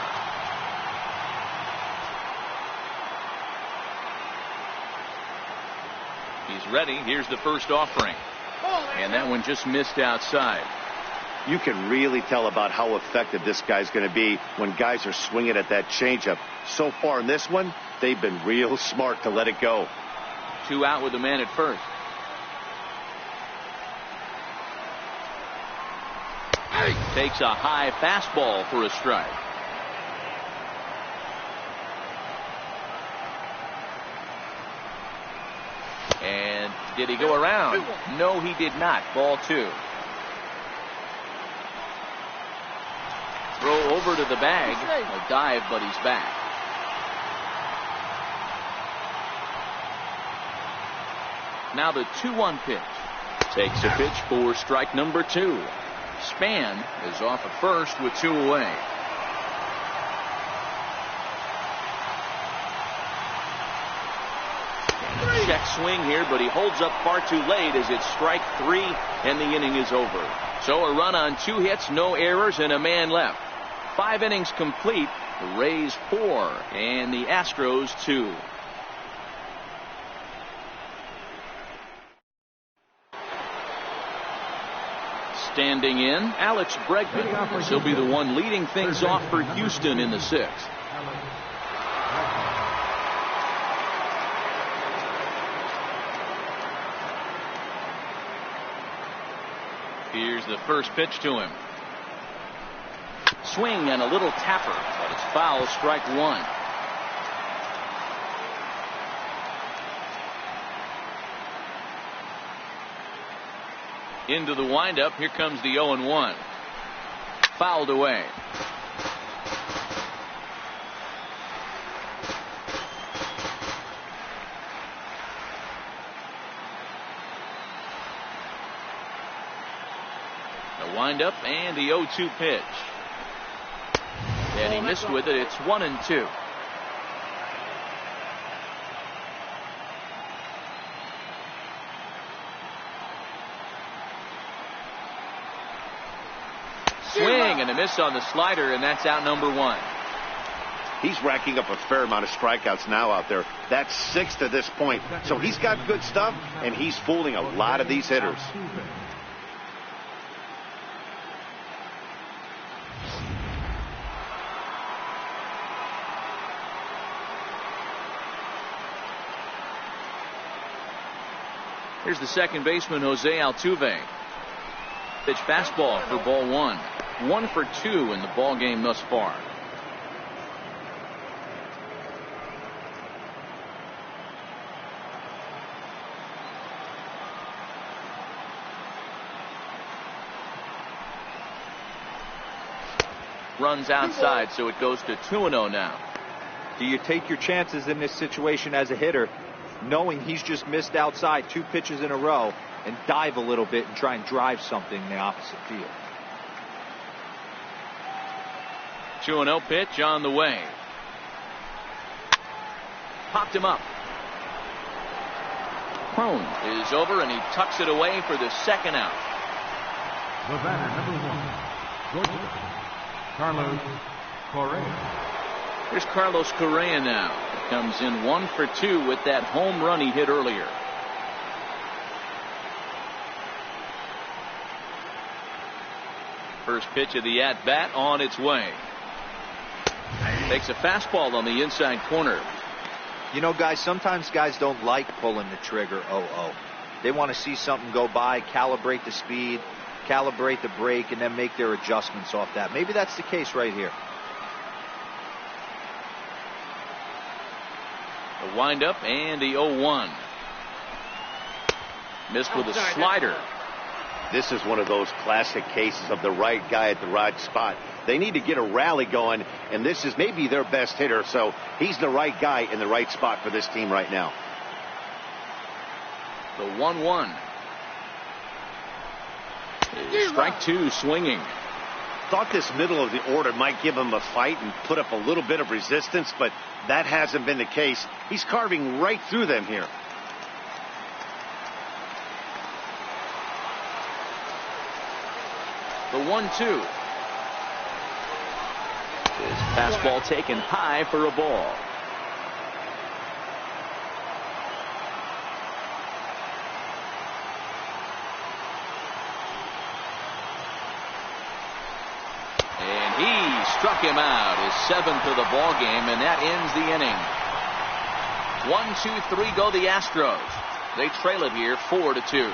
He's ready. Here's the first offering. And that one just missed outside. You can really tell about how effective this guy's going to be when guys are swinging at that changeup. So far in this one, they've been real smart to let it go. 2 out with the man at first. Takes a high fastball for a strike. And did he go around? No, he did not. Ball 2. Throw over to the bag. A dive, but he's back. Now the 2-1 pitch. Takes a pitch for strike number 2. Span is off at first with 2 away. Check swing here, but he holds up far too late as it's strike 3 and the inning is over. So a run on 2 hits, no errors, and a man left. 5 innings complete. The Rays 4 and the Astros 2. Standing in, Alex Bregman. He'll be the one leading things off for Houston in the 6th. Here's the first pitch to him. Swing and a little tapper, but it's foul, strike one. Into the windup. Here comes the 0-1. Fouled away. The windup and the 0-2 pitch. And he missed with it. It's 1-2. Swing and a miss on the slider, and that's out number one. He's racking up a fair amount of strikeouts now out there. That's 6 to this point. So he's got good stuff, and he's fooling a lot of these hitters. Here's the second baseman, Jose Altuve. Pitch fastball for ball one. 1 for 2 in the ball game thus far. Runs outside, so it goes to 2-0 now. Do you take your chances in this situation as a hitter, knowing he's just missed outside 2 pitches in a row, and dive a little bit and try and drive something in the opposite field? 2-0 pitch on the way. Popped him up. Crone is over, and he tucks it away for the second out. The batter, number 1, Georgia, Carlos Correa. Here's Carlos Correa now. He comes in 1 for 2 with that home run he hit earlier. First pitch of the at-bat on its way. Takes a fastball on the inside corner. You know, guys, sometimes guys don't like pulling the trigger 0-0. They want to see something go by, calibrate the speed, calibrate the brake, and then make their adjustments off that. Maybe that's the case right here. The windup and the 0-1. Missed with a slider. This is one of those classic cases of the right guy at the right spot. They need to get a rally going, and this is maybe their best hitter, so he's the right guy in the right spot for this team right now. The 1-1. Strike 2 swinging. Thought this middle of the order might give him a fight and put up a little bit of resistance, but that hasn't been the case. He's carving right through them here. The 1-2. His fastball taken high for a ball. And he struck him out, his 7th of the ball game, and that ends the inning. 1-2-3 go the Astros. They trail it here 4-2.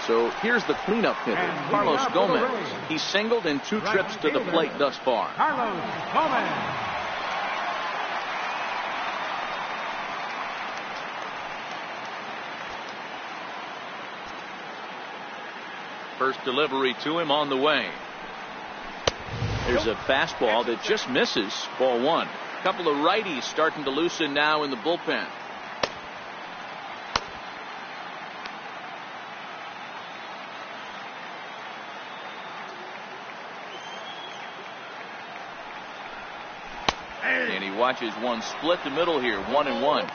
So here's the cleanup hitter, Carlos Gomez. He's singled in 2 trips to the plate thus far. Carlos Gomez. First delivery to him on the way. There's a fastball that just misses. Ball 1. A couple of righties starting to loosen now in the bullpen. And he watches one split the middle here, 1-1.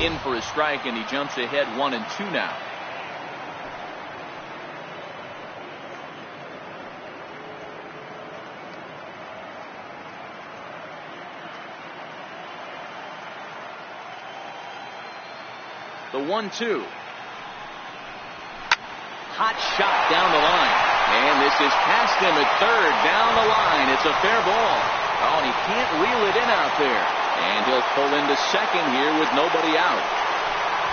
In for a strike, and he jumps ahead 1-2 now. The 1-2. Hot shot down the line. And this is past him at third. Down the line. It's a fair ball. Oh, and he can't reel it in out there. And he'll pull into second here with nobody out.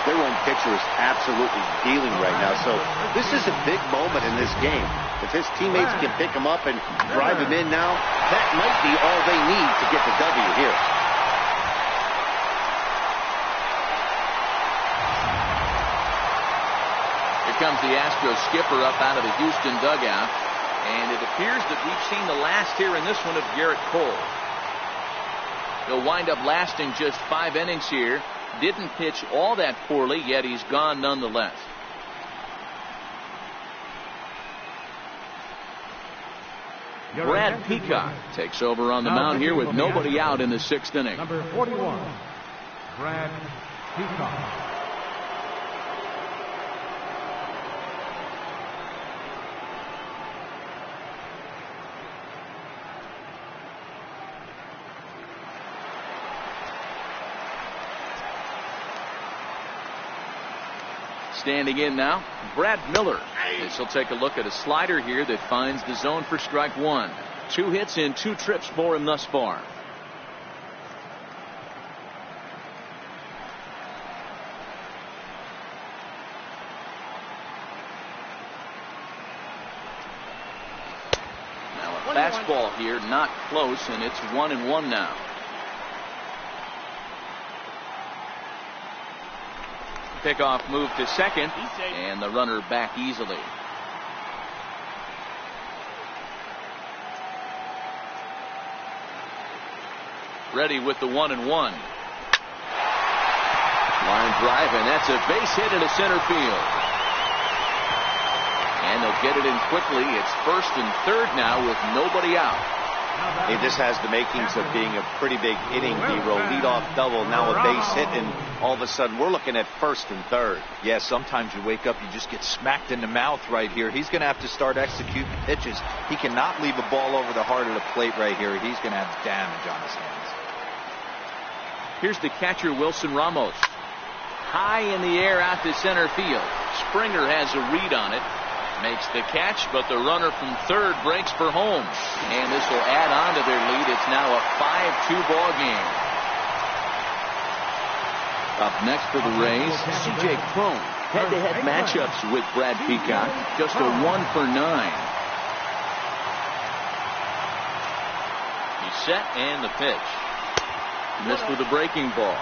Their own pitcher is absolutely dealing right now. So this is a big moment in this game. If his teammates can pick him up and drive him in now, that might be all they need to get the W here. Here comes the Astros skipper up out of the Houston dugout. And it appears that we've seen the last here in this one of Garrett Cole. He'll wind up lasting just 5 innings here. Didn't pitch all that poorly, yet he's gone nonetheless. Brad Peacock takes over on the mound here with nobody out in the 6th inning. Number 41, Brad Peacock. Standing in now, Brad Miller. This will take a look at a slider here that finds the zone for strike 1. 2 hits in 2 trips for him thus far. Now a fastball here, not close, and it's 1-1 now. Pickoff move to second, and the runner back easily. Ready with the 1-1. Line drive, and that's a base hit into center field. And they'll get it in quickly. It's 1st and 3rd now with nobody out. Hey, this has the makings of being a pretty big inning, D-Row. Leadoff double, now a base hit, and all of a sudden we're looking at 1st and 3rd. Yeah, sometimes you wake up, you just get smacked in the mouth right here. He's going to have to start executing pitches. He cannot leave a ball over the heart of the plate right here. He's going to have damage on his hands. Here's the catcher, Wilson Ramos. High in the air out to center field. Springer has a read on it. Makes the catch, but the runner from third breaks for home. And this will add on to their lead. It's now a 5-2 ball game. Up next for the Rays, C.J. Cron. Head-to-head matchups with Brad Peacock. Just a 1 for 9. He's set, and the pitch. Missed with a breaking ball.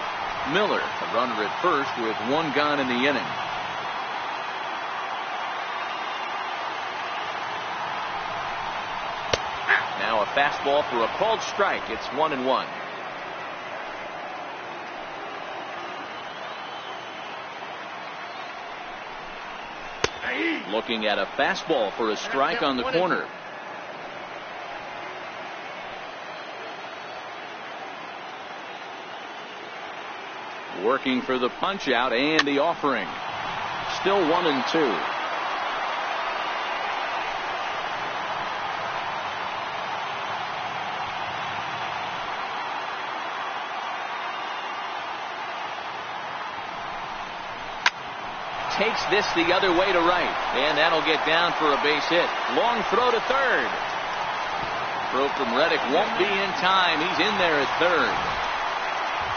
Miller, the runner at first with 1 gone in the inning. Now a fastball for a called strike. It's 1-1. Looking at a fastball for a strike on the corner. Working for the punch out and the offering. Still 1-2. Takes this the other way to right, and that'll get down for a base hit. Long throw to third. Throw from Reddick won't be in time. He's in there at third.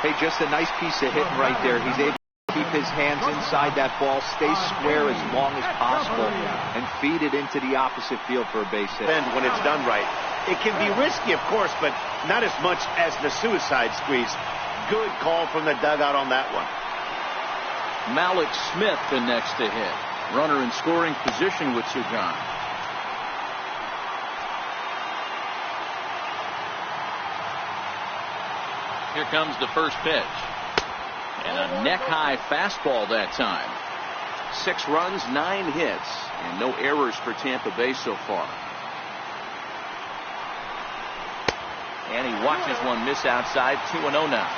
Hey, just a nice piece of hitting right there. He's able to keep his hands inside that ball, stay square as long as possible, and feed it into the opposite field for a base hit. And when it's done right, it can be risky, of course, but not as much as the suicide squeeze. Good call from the dugout on that one. Malik Smith the next to hit. Runner in scoring position with Sugan. Here comes the first pitch. And a neck-high fastball that time. 6 runs, 9 hits, and no errors for Tampa Bay so far. And he watches one miss outside. 2-0 now.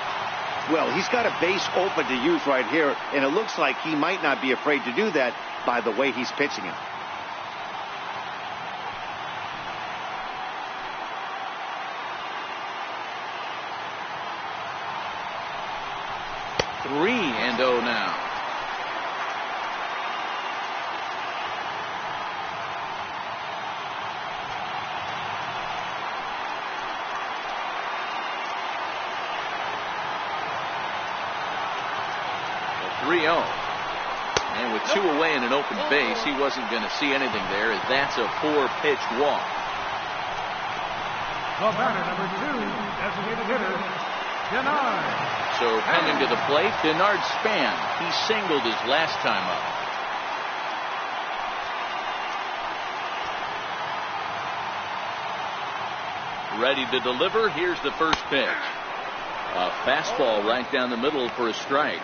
Well, he's got a base open to use right here, and it looks like he might not be afraid to do that by the way he's pitching it. Three and 0 now. 3-0. And with 2 away in an open base, he wasn't going to see anything there, as that's a 4-pitch walk. The batter, number 2, designated hitter, Denard. So coming to the plate, Denard Span. He singled his last time up. Ready to deliver. Here's the first pitch. A fastball right down the middle for a strike.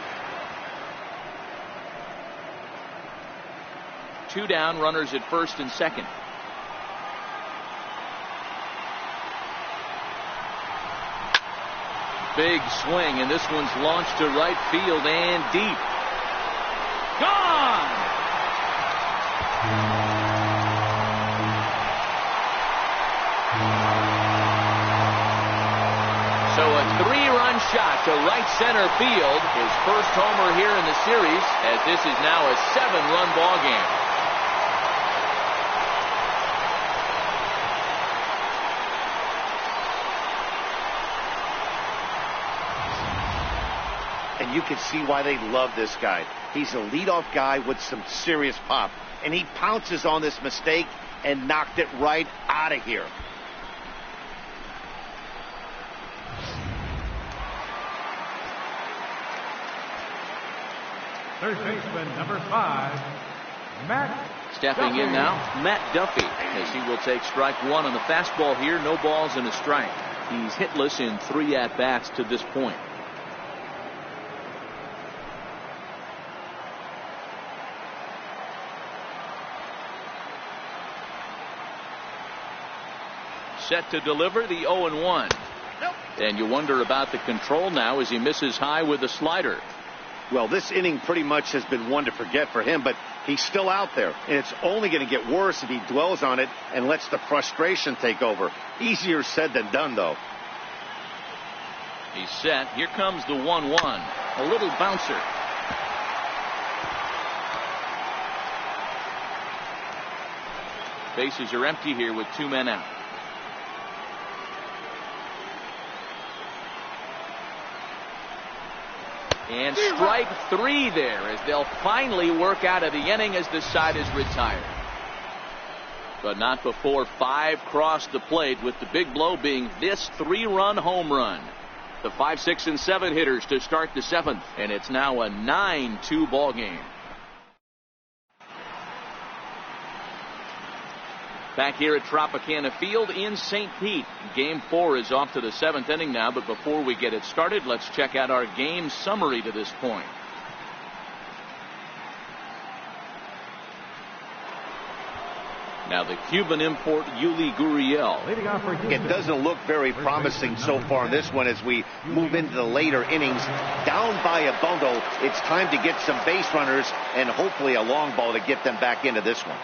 2 down, runners at first and second. Big swing, and this one's launched to right field and deep. Gone! So a 3-run shot to right center field. His first homer here in the series, as this is now a 7-run ball game. And you can see why they love this guy. He's a leadoff guy with some serious pop. And he pounces on this mistake and knocked it right out of here. Third baseman, number 5, Matt Stepping Duffy. in now, Matt Duffy, as he will take strike 1 on the fastball here. No balls and a strike. He's hitless in 3 at-bats to this point. Set to deliver the 0-1. And you wonder about the control now as he misses high with the slider. Well, this inning pretty much has been one to forget for him, but he's still out there. And it's only going to get worse if he dwells on it and lets the frustration take over. Easier said than done, though. He's set. Here comes the 1-1. A little bouncer. Bases are empty here with 2 men out. And strike 3 there, as they'll finally work out of the inning as this side is retired. But not before 5 crossed the plate, with the big blow being this 3-run home run. The 5, 6, and 7 hitters to start the 7th, and it's now a 9-2 ball game. Back here at Tropicana Field in St. Pete. Game 4 is off to the 7th inning now, but before we get it started, let's check out our game summary to this point. Now the Cuban import Yuli Gurriel. It doesn't look very promising so far in this one as we move into the later innings. Down by a bundle, it's time to get some base runners and hopefully a long ball to get them back into this one.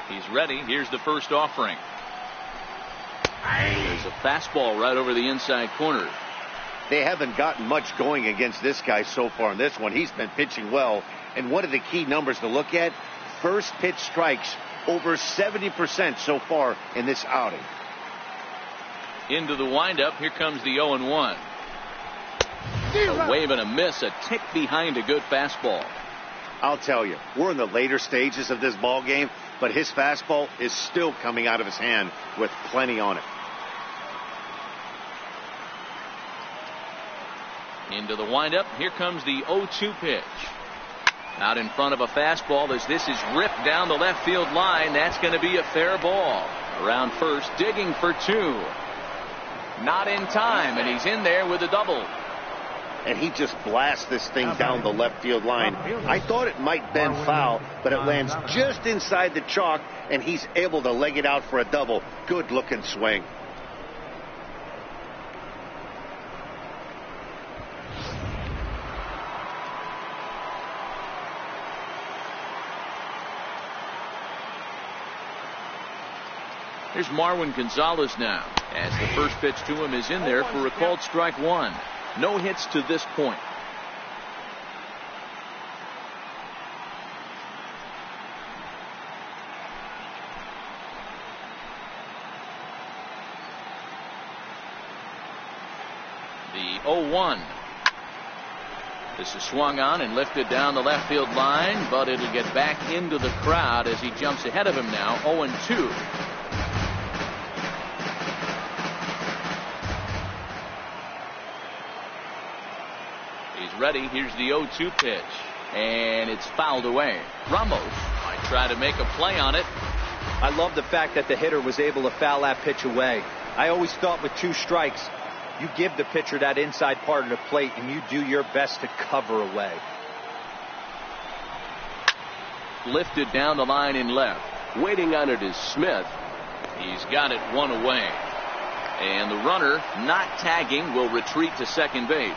He's ready. Here's the first offering. There's a fastball right over the inside corner. They haven't gotten much going against this guy so far in this one. He's been pitching well. And one of the key numbers to look at, first pitch strikes over 70% so far in this outing. Into the windup. Here comes the 0-1. A wave and a miss, a tick behind a good fastball. I'll tell you, we're in the later stages of this ball game, but his fastball is still coming out of his hand with plenty on it. Into the windup. Here comes the 0-2 pitch. Out in front of a fastball as this is ripped down the left field line. That's going to be a fair ball. Around first, digging for 2. Not in time, and he's in there with a double. And he just blasts this thing down the left field line. I thought it might bend foul, but it lands just inside the chalk, and he's able to leg it out for a double. Good looking swing. Here's Marwin Gonzalez now, as the first pitch to him is in there for a called strike 1. No hits to this point. The 0-1. This is swung on and lifted down the left field line, but it'll get back into the crowd as he jumps ahead of him now. 0-2. He's ready. Here's the 0-2 pitch. And it's fouled away. Ramos might try to make a play on it. I love the fact that the hitter was able to foul that pitch away. I always thought with 2 strikes, you give the pitcher that inside part of the plate and you do your best to cover away. Lifted down the line in left. Waiting on it is Smith. He's got it 1 away. And the runner, not tagging, will retreat to second base.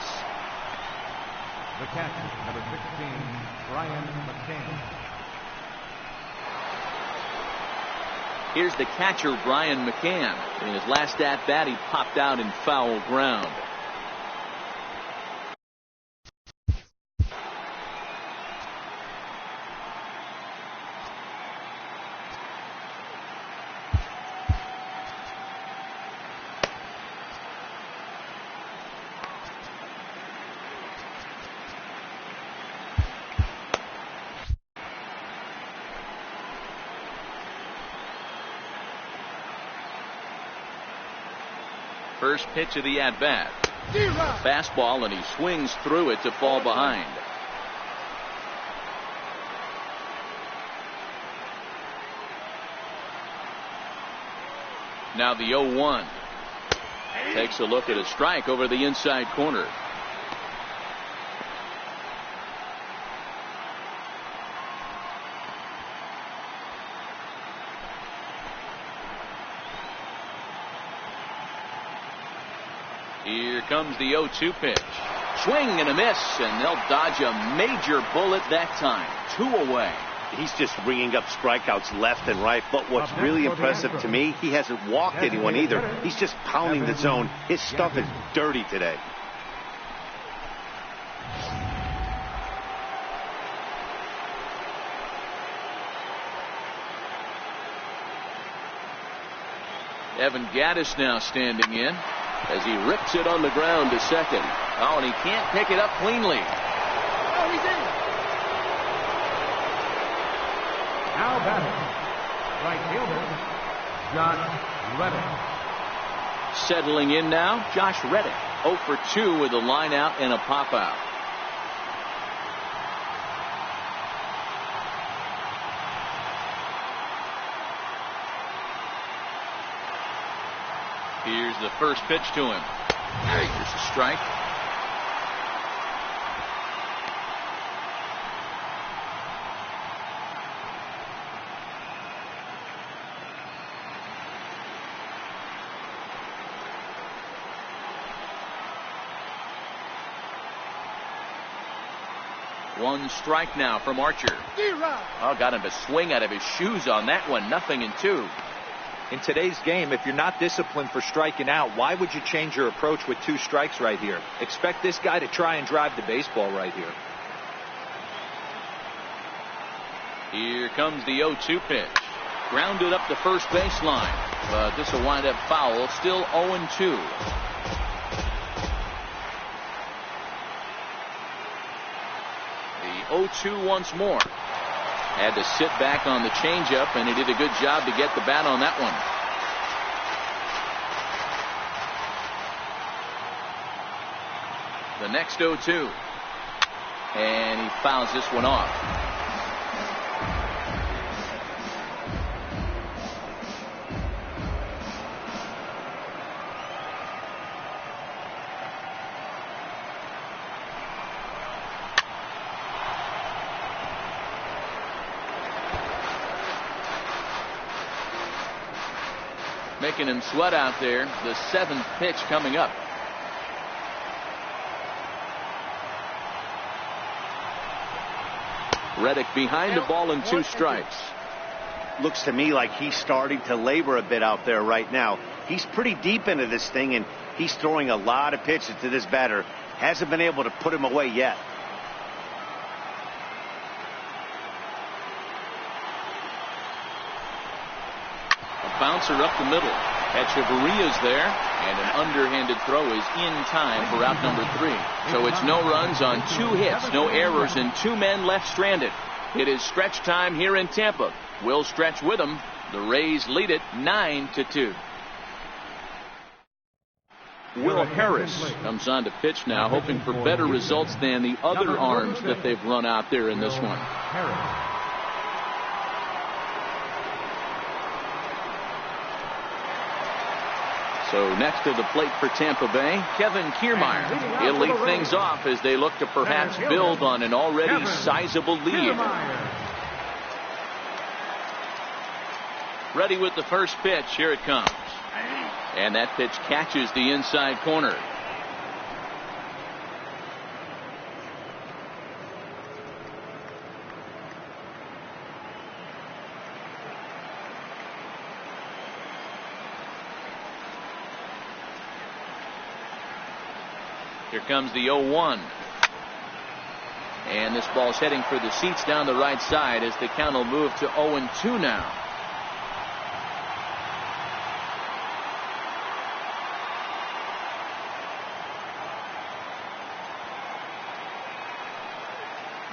The catcher, number 16, Brian McCann. Here's the catcher, Brian McCann. In his last at-bat, he popped out in foul ground. First pitch of the at-bat. Fastball, and he swings through it to fall behind. Now the 0-1. Takes a look at a strike over the inside corner. Here comes the 0-2 pitch. Swing and a miss, and they'll dodge a major bullet that time. 2 away. He's just ringing up strikeouts left and right. But what's really impressive to me, he hasn't walked anyone either. He's just pounding the zone. His stuff is dirty today. Evan Gaddis now standing in as he rips it on the ground to second. Oh, and he can't pick it up cleanly. Oh, he's in. Now batting, right fielder, Josh Reddick. Settling in now, Josh Reddick. 0 for 2 with a line out and a pop out. Here's the first pitch to him. Here's a strike. One strike now from Archer. Oh, got him to swing out of his shoes on that one. 0-2. In today's game, if you're not disciplined for striking out, why would you change your approach with 2 strikes right here? Expect this guy to try and drive the baseball right here. Here comes the 0-2 pitch. Grounded up the first baseline. But this will wind up foul. Still 0-2. The 0-2 once more. Had to sit back on the changeup, and he did a good job to get the bat on that one. The next 0-2. And he fouls this one off. Making him sweat out there. The 7th pitch coming up. Reddick behind the ball and 2 strikes. Looks to me like he's starting to labor a bit out there right now. He's pretty deep into this thing, and he's throwing a lot of pitches to this batter. Hasn't been able to put him away yet. A bouncer up the middle. Echeverria's there, and an underhanded throw is in time for out number 3. So it's no runs on 2 hits, no errors, and 2 men left stranded. It is stretch time here in Tampa. We'll stretch with them. The Rays lead it 9-2. Will Harris comes on to pitch now, hoping for better results than the other arms that they've run out there in this one. So next to the plate for Tampa Bay, Kevin Kiermaier. He'll lead things off as they look to perhaps build on an already sizable lead. Ready with the first pitch. Here it comes. And that pitch catches the inside corner. Here comes the 0-1. And this ball's heading for the seats down the right side as the count will move to 0-2 now.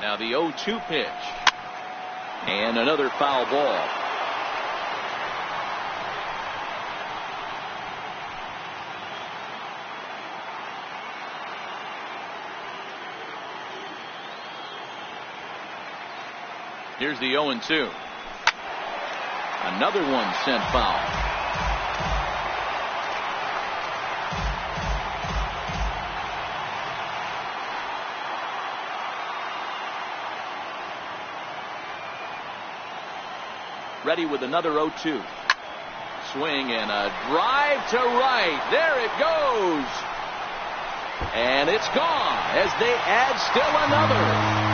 Now the 0-2 pitch. And another foul ball. Here's the 0-2. Another one sent foul. Ready with another 0-2. Swing and a drive to right. There it goes. And it's gone as they add still another.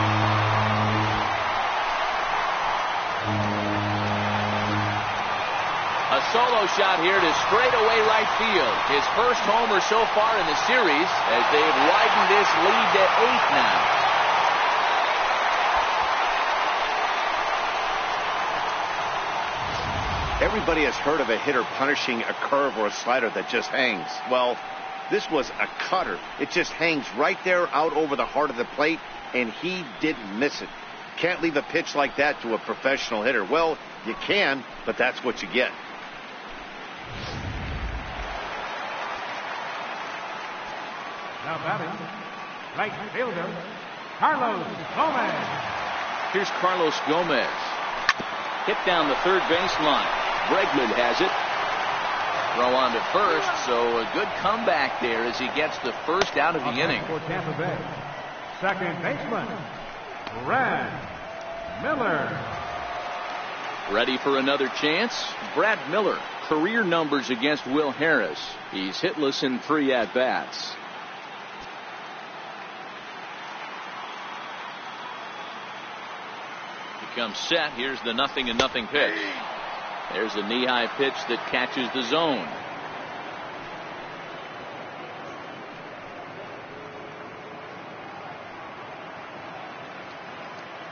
A solo shot here to straightaway right field. His first homer so far in the series as they've widened this lead to 8 now. Everybody has heard of a hitter punishing a curve or a slider that just hangs. Well, this was a cutter. It just hangs right there out over the heart of the plate, and he didn't miss it. Can't leave a pitch like that to a professional hitter. Well, you can, but that's what you get. Now batting, right fielder, Carlos Gomez. Here's Carlos Gomez. Hit down the third baseline. Bregman has it. Throw on to first, so a good comeback there as he gets the first out of the inning. For Tampa Bay, second baseman, Brad Miller. Ready for another chance? Brad Miller, career numbers against Will Harris. He's hitless in 3 at-bats. Comes set. Here's the 0-0 pitch. There's a knee-high pitch that catches the zone.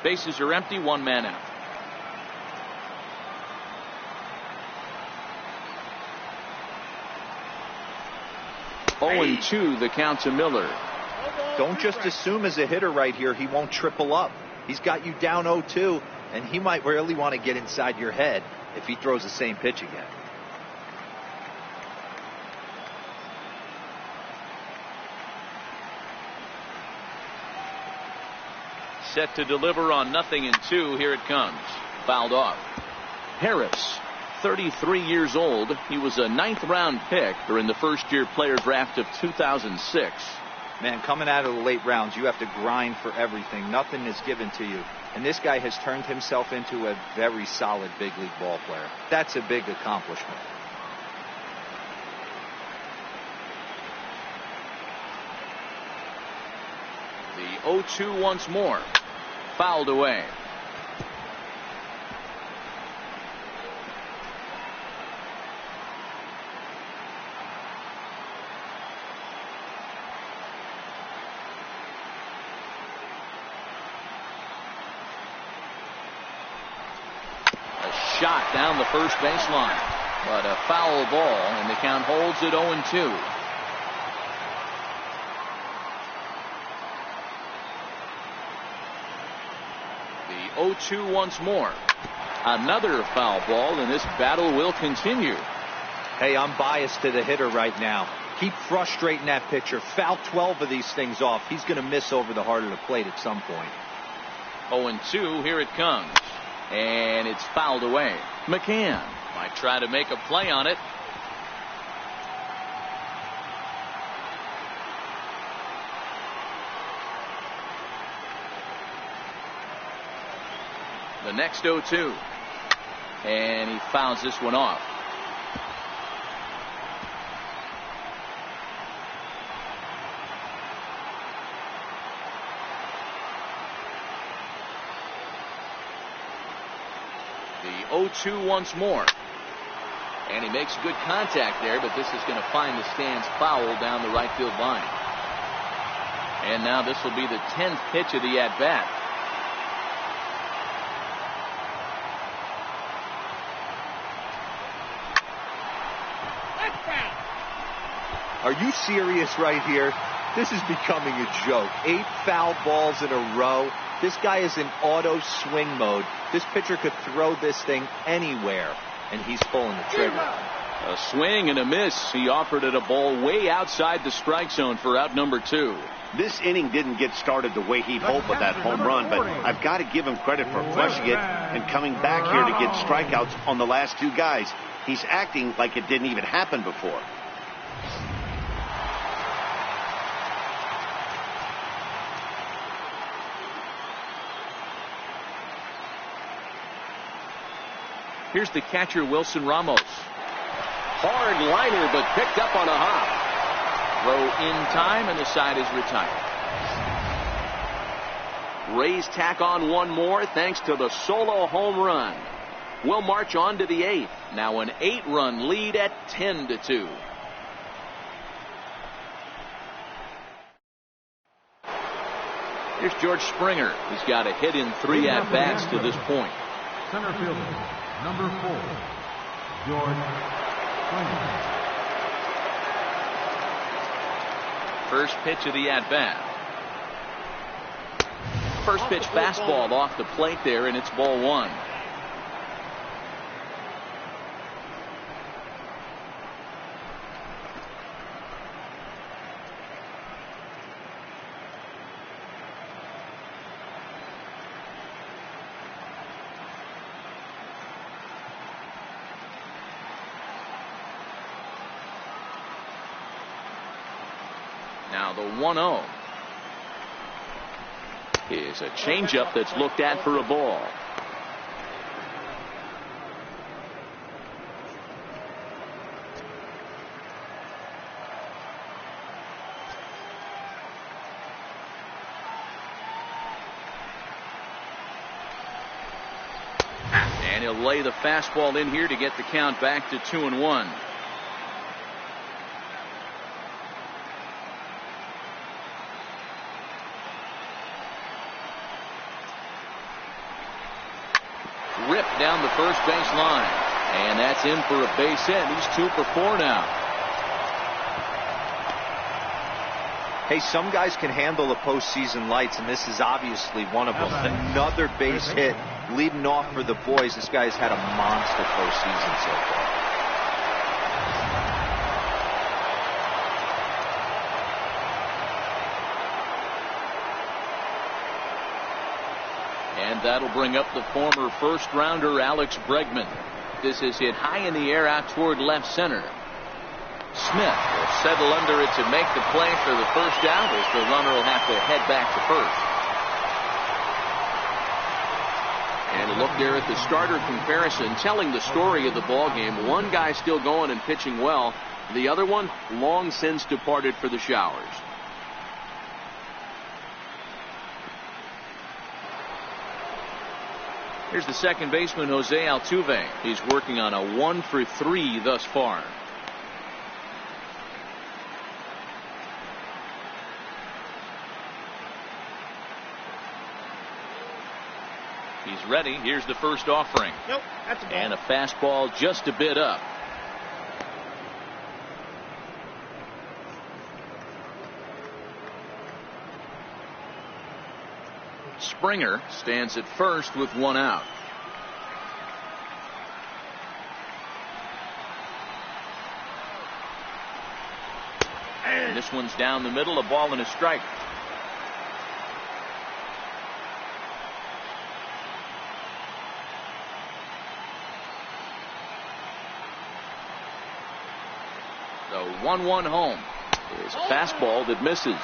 Bases are empty, 1 man out. Hey. 0-2 the count to Miller. Don't just assume as a hitter right here he won't triple up. He's got you down 0-2, and he might really want to get inside your head if he throws the same pitch again. Set to deliver on 0-2. Here it comes. Fouled off. Harris, 33 years old. He was a 9th-round pick during the first-year player draft of 2006. Man, coming out of the late rounds, you have to grind for everything. Nothing is given to you. And this guy has turned himself into a very solid big league ball player. That's a big accomplishment. The 0-2 once more. Fouled away. Shot down the first baseline. But a foul ball, and the count holds at 0-2. The 0-2 once more. Another foul ball, and this battle will continue. Hey, I'm biased to the hitter right now. Keep frustrating that pitcher. Foul 12 of these things off. He's going to miss over the heart of the plate at some point. 0-2, here it comes. And it's fouled away. McCann might try to make a play on it. The next 0-2. And he fouls this one off. The 0-2 once more. And he makes good contact there, but this is going to find the stands foul down the right field line. And now this will be the 10th pitch of the at-bat. Are you serious right here? This is becoming a joke. 8 foul balls in a row. This guy is in auto swing mode. This pitcher could throw this thing anywhere, and he's pulling the trigger. A swing and a miss. He offered it a ball way outside the strike zone for out number 2. This inning didn't get started the way he'd hoped with that home run, but I've got to give him credit for flushing it and coming back here to get strikeouts on the last 2 guys. He's acting like it didn't even happen before. Here's the catcher, Wilson Ramos. Hard liner, but picked up on a hop. Throw in time, and the side is retired. Rays tack on one more thanks to the solo home run. We'll march on to the 8th. Now an 8-run lead at 10-2. Here's George Springer. He's got a hit in 3 at-bats to this point. Center fielder, number 4, George Springer. First pitch of the at-bat. First pitch fastball off the plate there, and it's ball 1. Now the 1-0 is a changeup that's looked at for a ball. And he'll lay the fastball in here to get the count back to 2-1. Ripped down the first base line, and that's in for a base hit. He's 2 for 4 now. Hey, some guys can handle the postseason lights, and this is obviously one of them. Another base hit leading off for the boys. This guy's had a monster postseason so far. And that'll bring up the former first-rounder Alex Bregman. This is hit high in the air out toward left center. Smith will settle under it to make the play for the first out, as the runner will have to head back to first. And a look there at the starter comparison, telling the story of the ball game. One guy still going and pitching well. The other one long since departed for the showers. Here's the second baseman, Jose Altuve. He's working on a 1 for 3 thus far. He's ready. Here's the first offering. Nope, that's a ball. And a fastball just a bit up. Springer stands at first with one out. And this one's down the middle, a ball and a strike. The 1-1 home is a fastball that misses.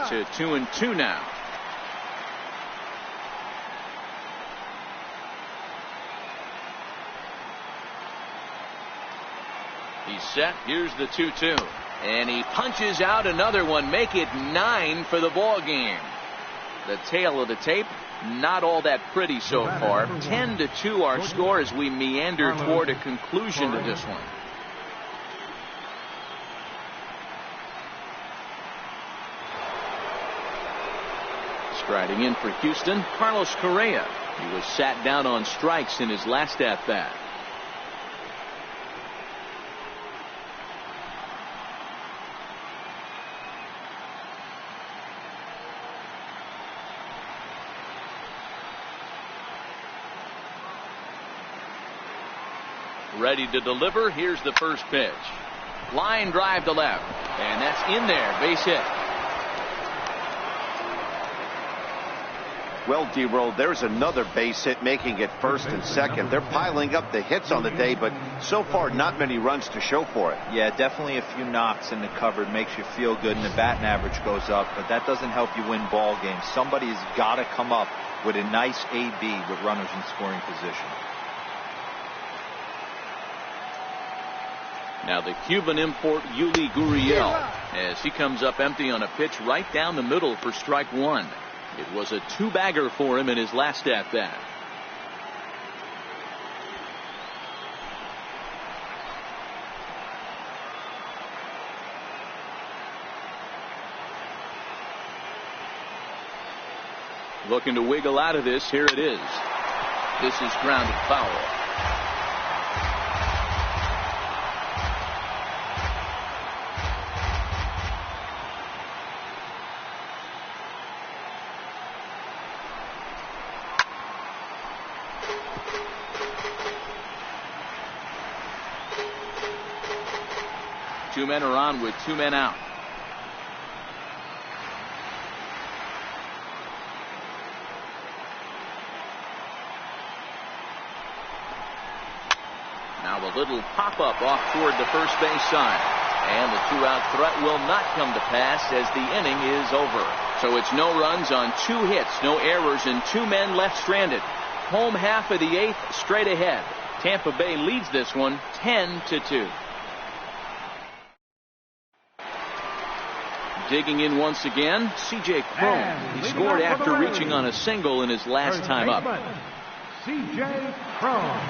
To 2-2 now. He's set. Here's the 2-2. And he punches out another one. Make it 9 for the ball game. The tail of the tape, not all that pretty so far. 10-2 our score as we meander toward a conclusion to this one. Striding in for Houston, Carlos Correa. He was sat down on strikes in his last at-bat. Ready to deliver. Here's the first pitch. Line drive to left. And that's in there. Base hit. Well, D-Roll, there's another base hit, making it first and second. They're piling up the hits on the day, but so far not many runs to show for it. Yeah, definitely a few knocks in the cupboard makes you feel good, and the batting average goes up, but that doesn't help you win ball games. Somebody's got to come up with a nice AB with runners in scoring position. Now the Cuban import Yuli Gurriel as he comes up empty on a pitch right down the middle for strike one. It was a two-bagger for him in his last at-bat. Looking to wiggle out of this. Here it is. This is grounded foul. Two men are on with two men out. Now a little pop-up off toward the first base side. And the two-out threat will not come to pass as the inning is over. So it's no runs on two hits, no errors, and two men left stranded. Home half of the eighth straight ahead. Tampa Bay leads this one 10-2. Digging in once again, C.J. Cron. He scored after reaching on a single in his last time up. C.J. Cron.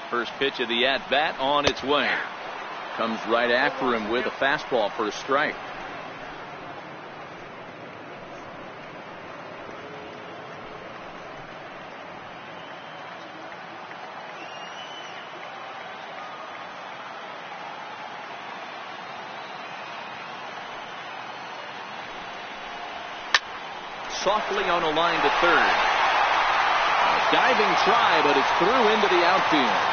First pitch of the at-bat on its way. Comes right after him with a fastball for a strike. Softly on a line to third. A diving try, but it's through into the outfield.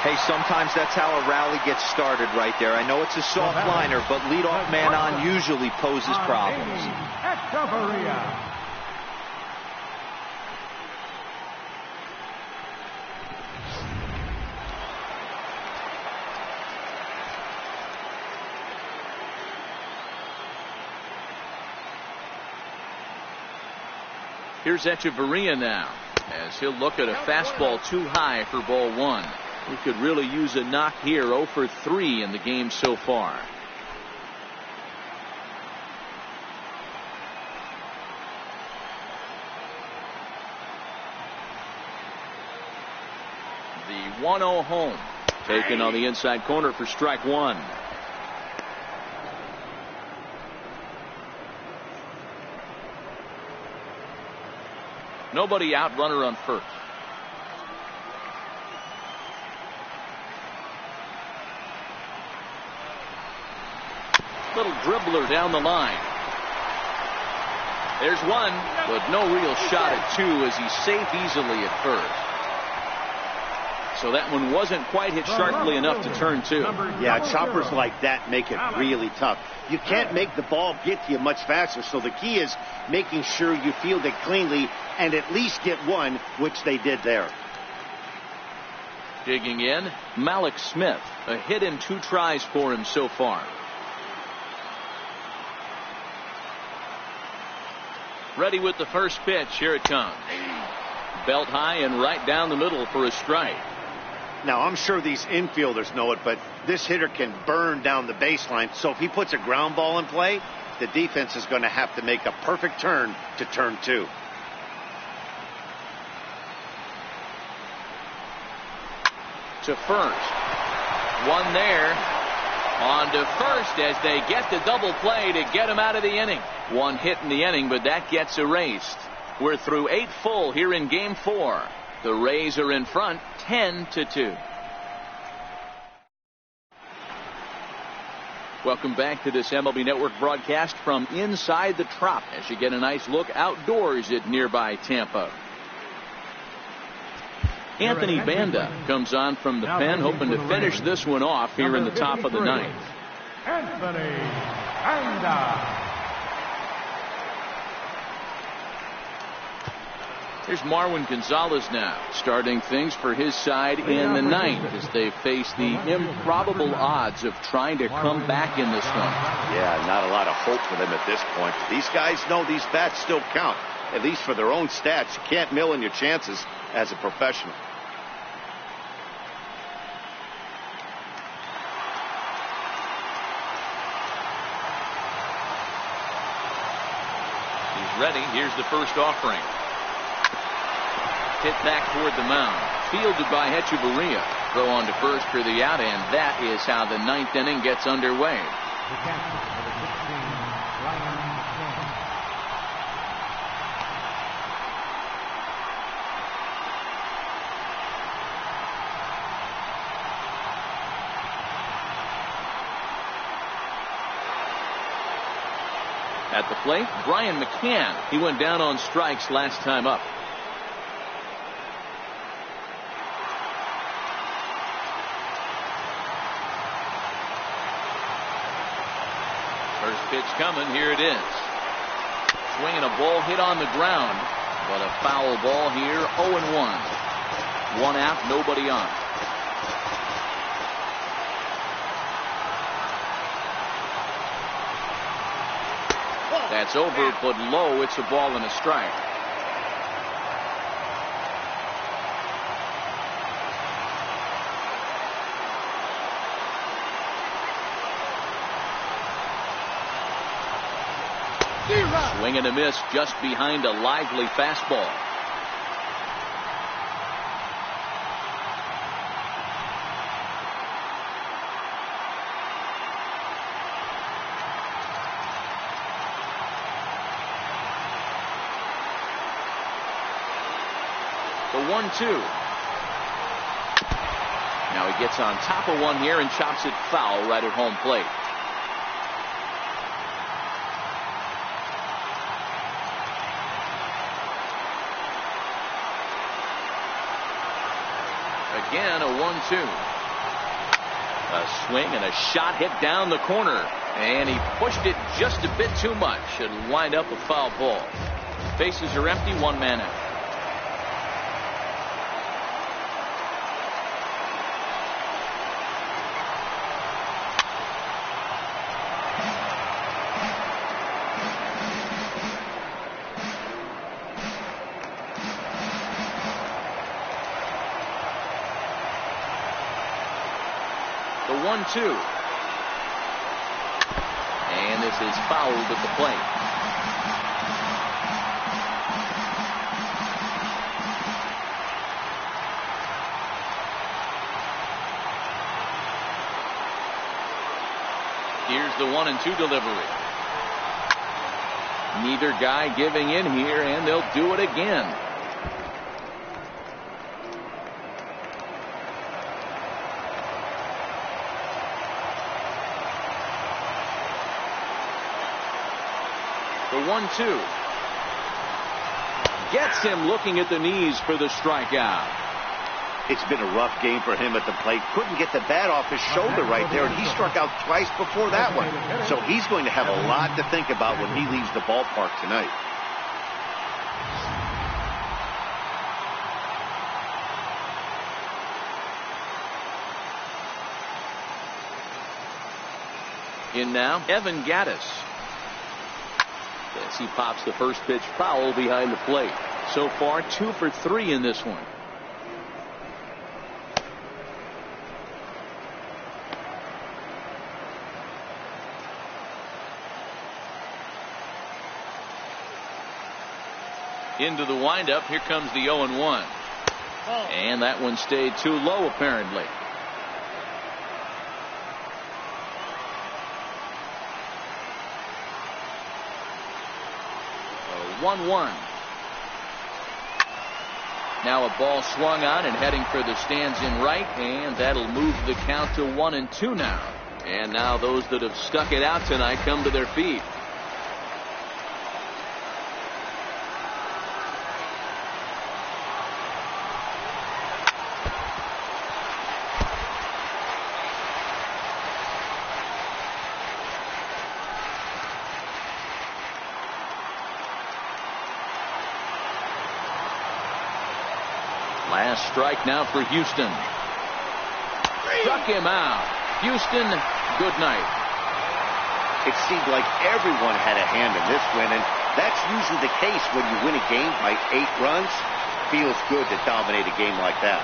Hey, sometimes that's how a rally gets started right there. I know it's a soft liner, but leadoff man on usually poses problems. Here's Echeverria now as he'll look at a fastball too high for ball one. He could really use a knock here. 0 for 3 in the game so far. The 1-0 home. Taken on the inside corner for strike one. Nobody out, runner on first. Little dribbler down the line. There's one, but no real shot at two as he's safe easily at first. So that one wasn't quite hit sharply enough to turn two. Yeah, choppers like that make it really tough. You can't make the ball get to you much faster, so the key is making sure you field it cleanly and at least get one, which they did there. Digging in, Malik Smith. A hit in 2 tries for him so far. Ready with the first pitch. Here it comes. Belt high and right down the middle for a strike. Now, I'm sure these infielders know it, but this hitter can burn down the baseline. So if he puts a ground ball in play, the defense is going to have to make a perfect turn to turn two. To first. One there. On to first as they get the double play to get him out of the inning. One hit in the inning, but that gets erased. We're through 8 full here in game 4. The Rays are in front 10-2. Welcome back to this MLB Network broadcast from inside the Trop as you get a nice look outdoors at nearby Tampa. Anthony Banda comes on from the pen, hoping to finish this one off here in the top of the 9th. Anthony Banda. Here's Marwin Gonzalez now, starting things for his side in the 9th as they face the improbable odds of trying to come back in this one. Yeah, not a lot of hope for them at this point. These guys know these bats still count, at least for their own stats. You can't mill in your chances as a professional. He's ready. Here's the first offering. Hit back toward the mound. Fielded by Hechavarria. Throw on to first for the out, and that is how the 9th inning gets underway. The catcher, number 16, Ryan McMahon. At the plate, Brian McCann. He went down on strikes last time up. First pitch coming. Here it is. Swinging a ball hit on the ground, but a foul ball here. 0-1. 1 out, nobody on. That's over, but low. It's a ball and a strike. Swing and a miss just behind a lively fastball. The 1-2. Now he gets on top of one here and chops it foul right at home plate. Again, a 1-2. A swing and a shot hit down the corner. And he pushed it just a bit too much. It'll wind up a foul ball. Bases are empty, 1 man out. The 1-2. And this is fouled at the plate. Here's the 1-2 delivery. Neither guy giving in here, and they'll do it again. The 1-2. Gets him looking at the knees for the strikeout. It's been a rough game for him at the plate. Couldn't get the bat off his shoulder right there, and he struck out twice before that one. So he's going to have a lot to think about when he leaves the ballpark tonight. In now, Evan Gattis. As he pops the first pitch foul behind the plate. So far, 2 for 3 in this one. Into the windup. Here comes the 0-1. And that one stayed too low, apparently. 1-1. Now a ball swung on and heading for the stands in right, and that'll move the count to 1-2 now. And now those that have stuck it out tonight come to their feet. Last strike now for Houston. Struck him out. Houston, good night. It seemed like everyone had a hand in this win, and that's usually the case when you win a game by 8 runs. Feels good to dominate a game like that.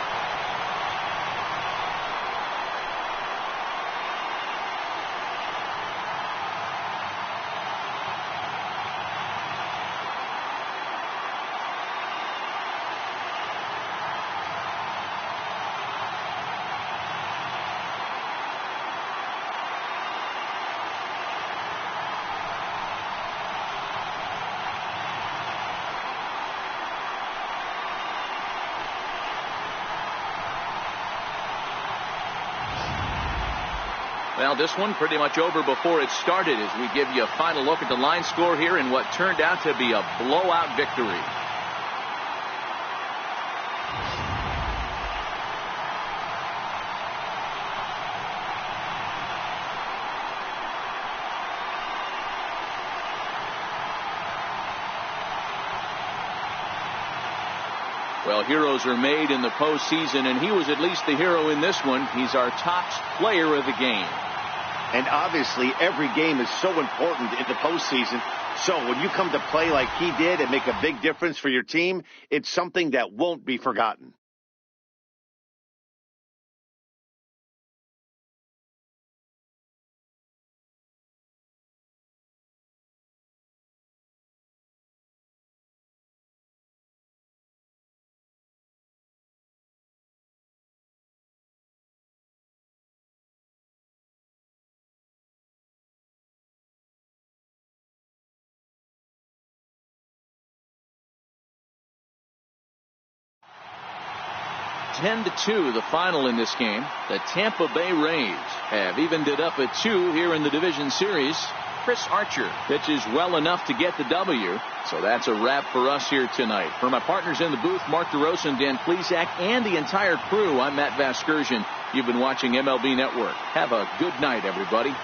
Well, this one pretty much over before it started as we give you a final look at the line score here in what turned out to be a blowout victory. Well, heroes are made in the postseason, and he was at least the hero in this one. He's our top player of the game. And obviously, every game is so important in the postseason. So when you come to play like he did and make a big difference for your team, it's something that won't be forgotten. (10-2) the final in this game. The Tampa Bay Rays have evened it up at 2 here in the division series. Chris Archer pitches well enough to get the W. So that's a wrap for us here tonight. For my partners in the booth, Mark DeRosa and Dan Plesac, and the entire crew, I'm Matt Vasgersian. You've been watching MLB Network. Have a good night, everybody.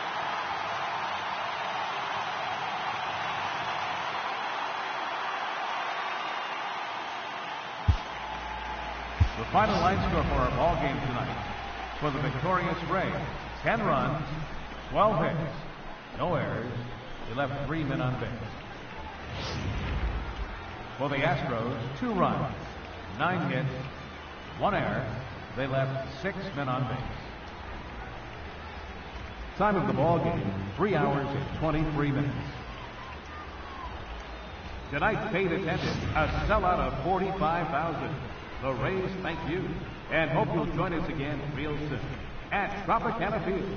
The final line score for our ball game tonight. For the victorious Rays, 10 runs, 12 hits, no errors. They left 3 men on base. For the Astros, 2 runs, 9 hits, 1 error. They left 6 men on base. Time of the ball game, 3 hours and 23 minutes. Tonight's paid attendance, a sellout of 45,000. The Rays thank you and hope you'll join us again real soon at Tropicana Field.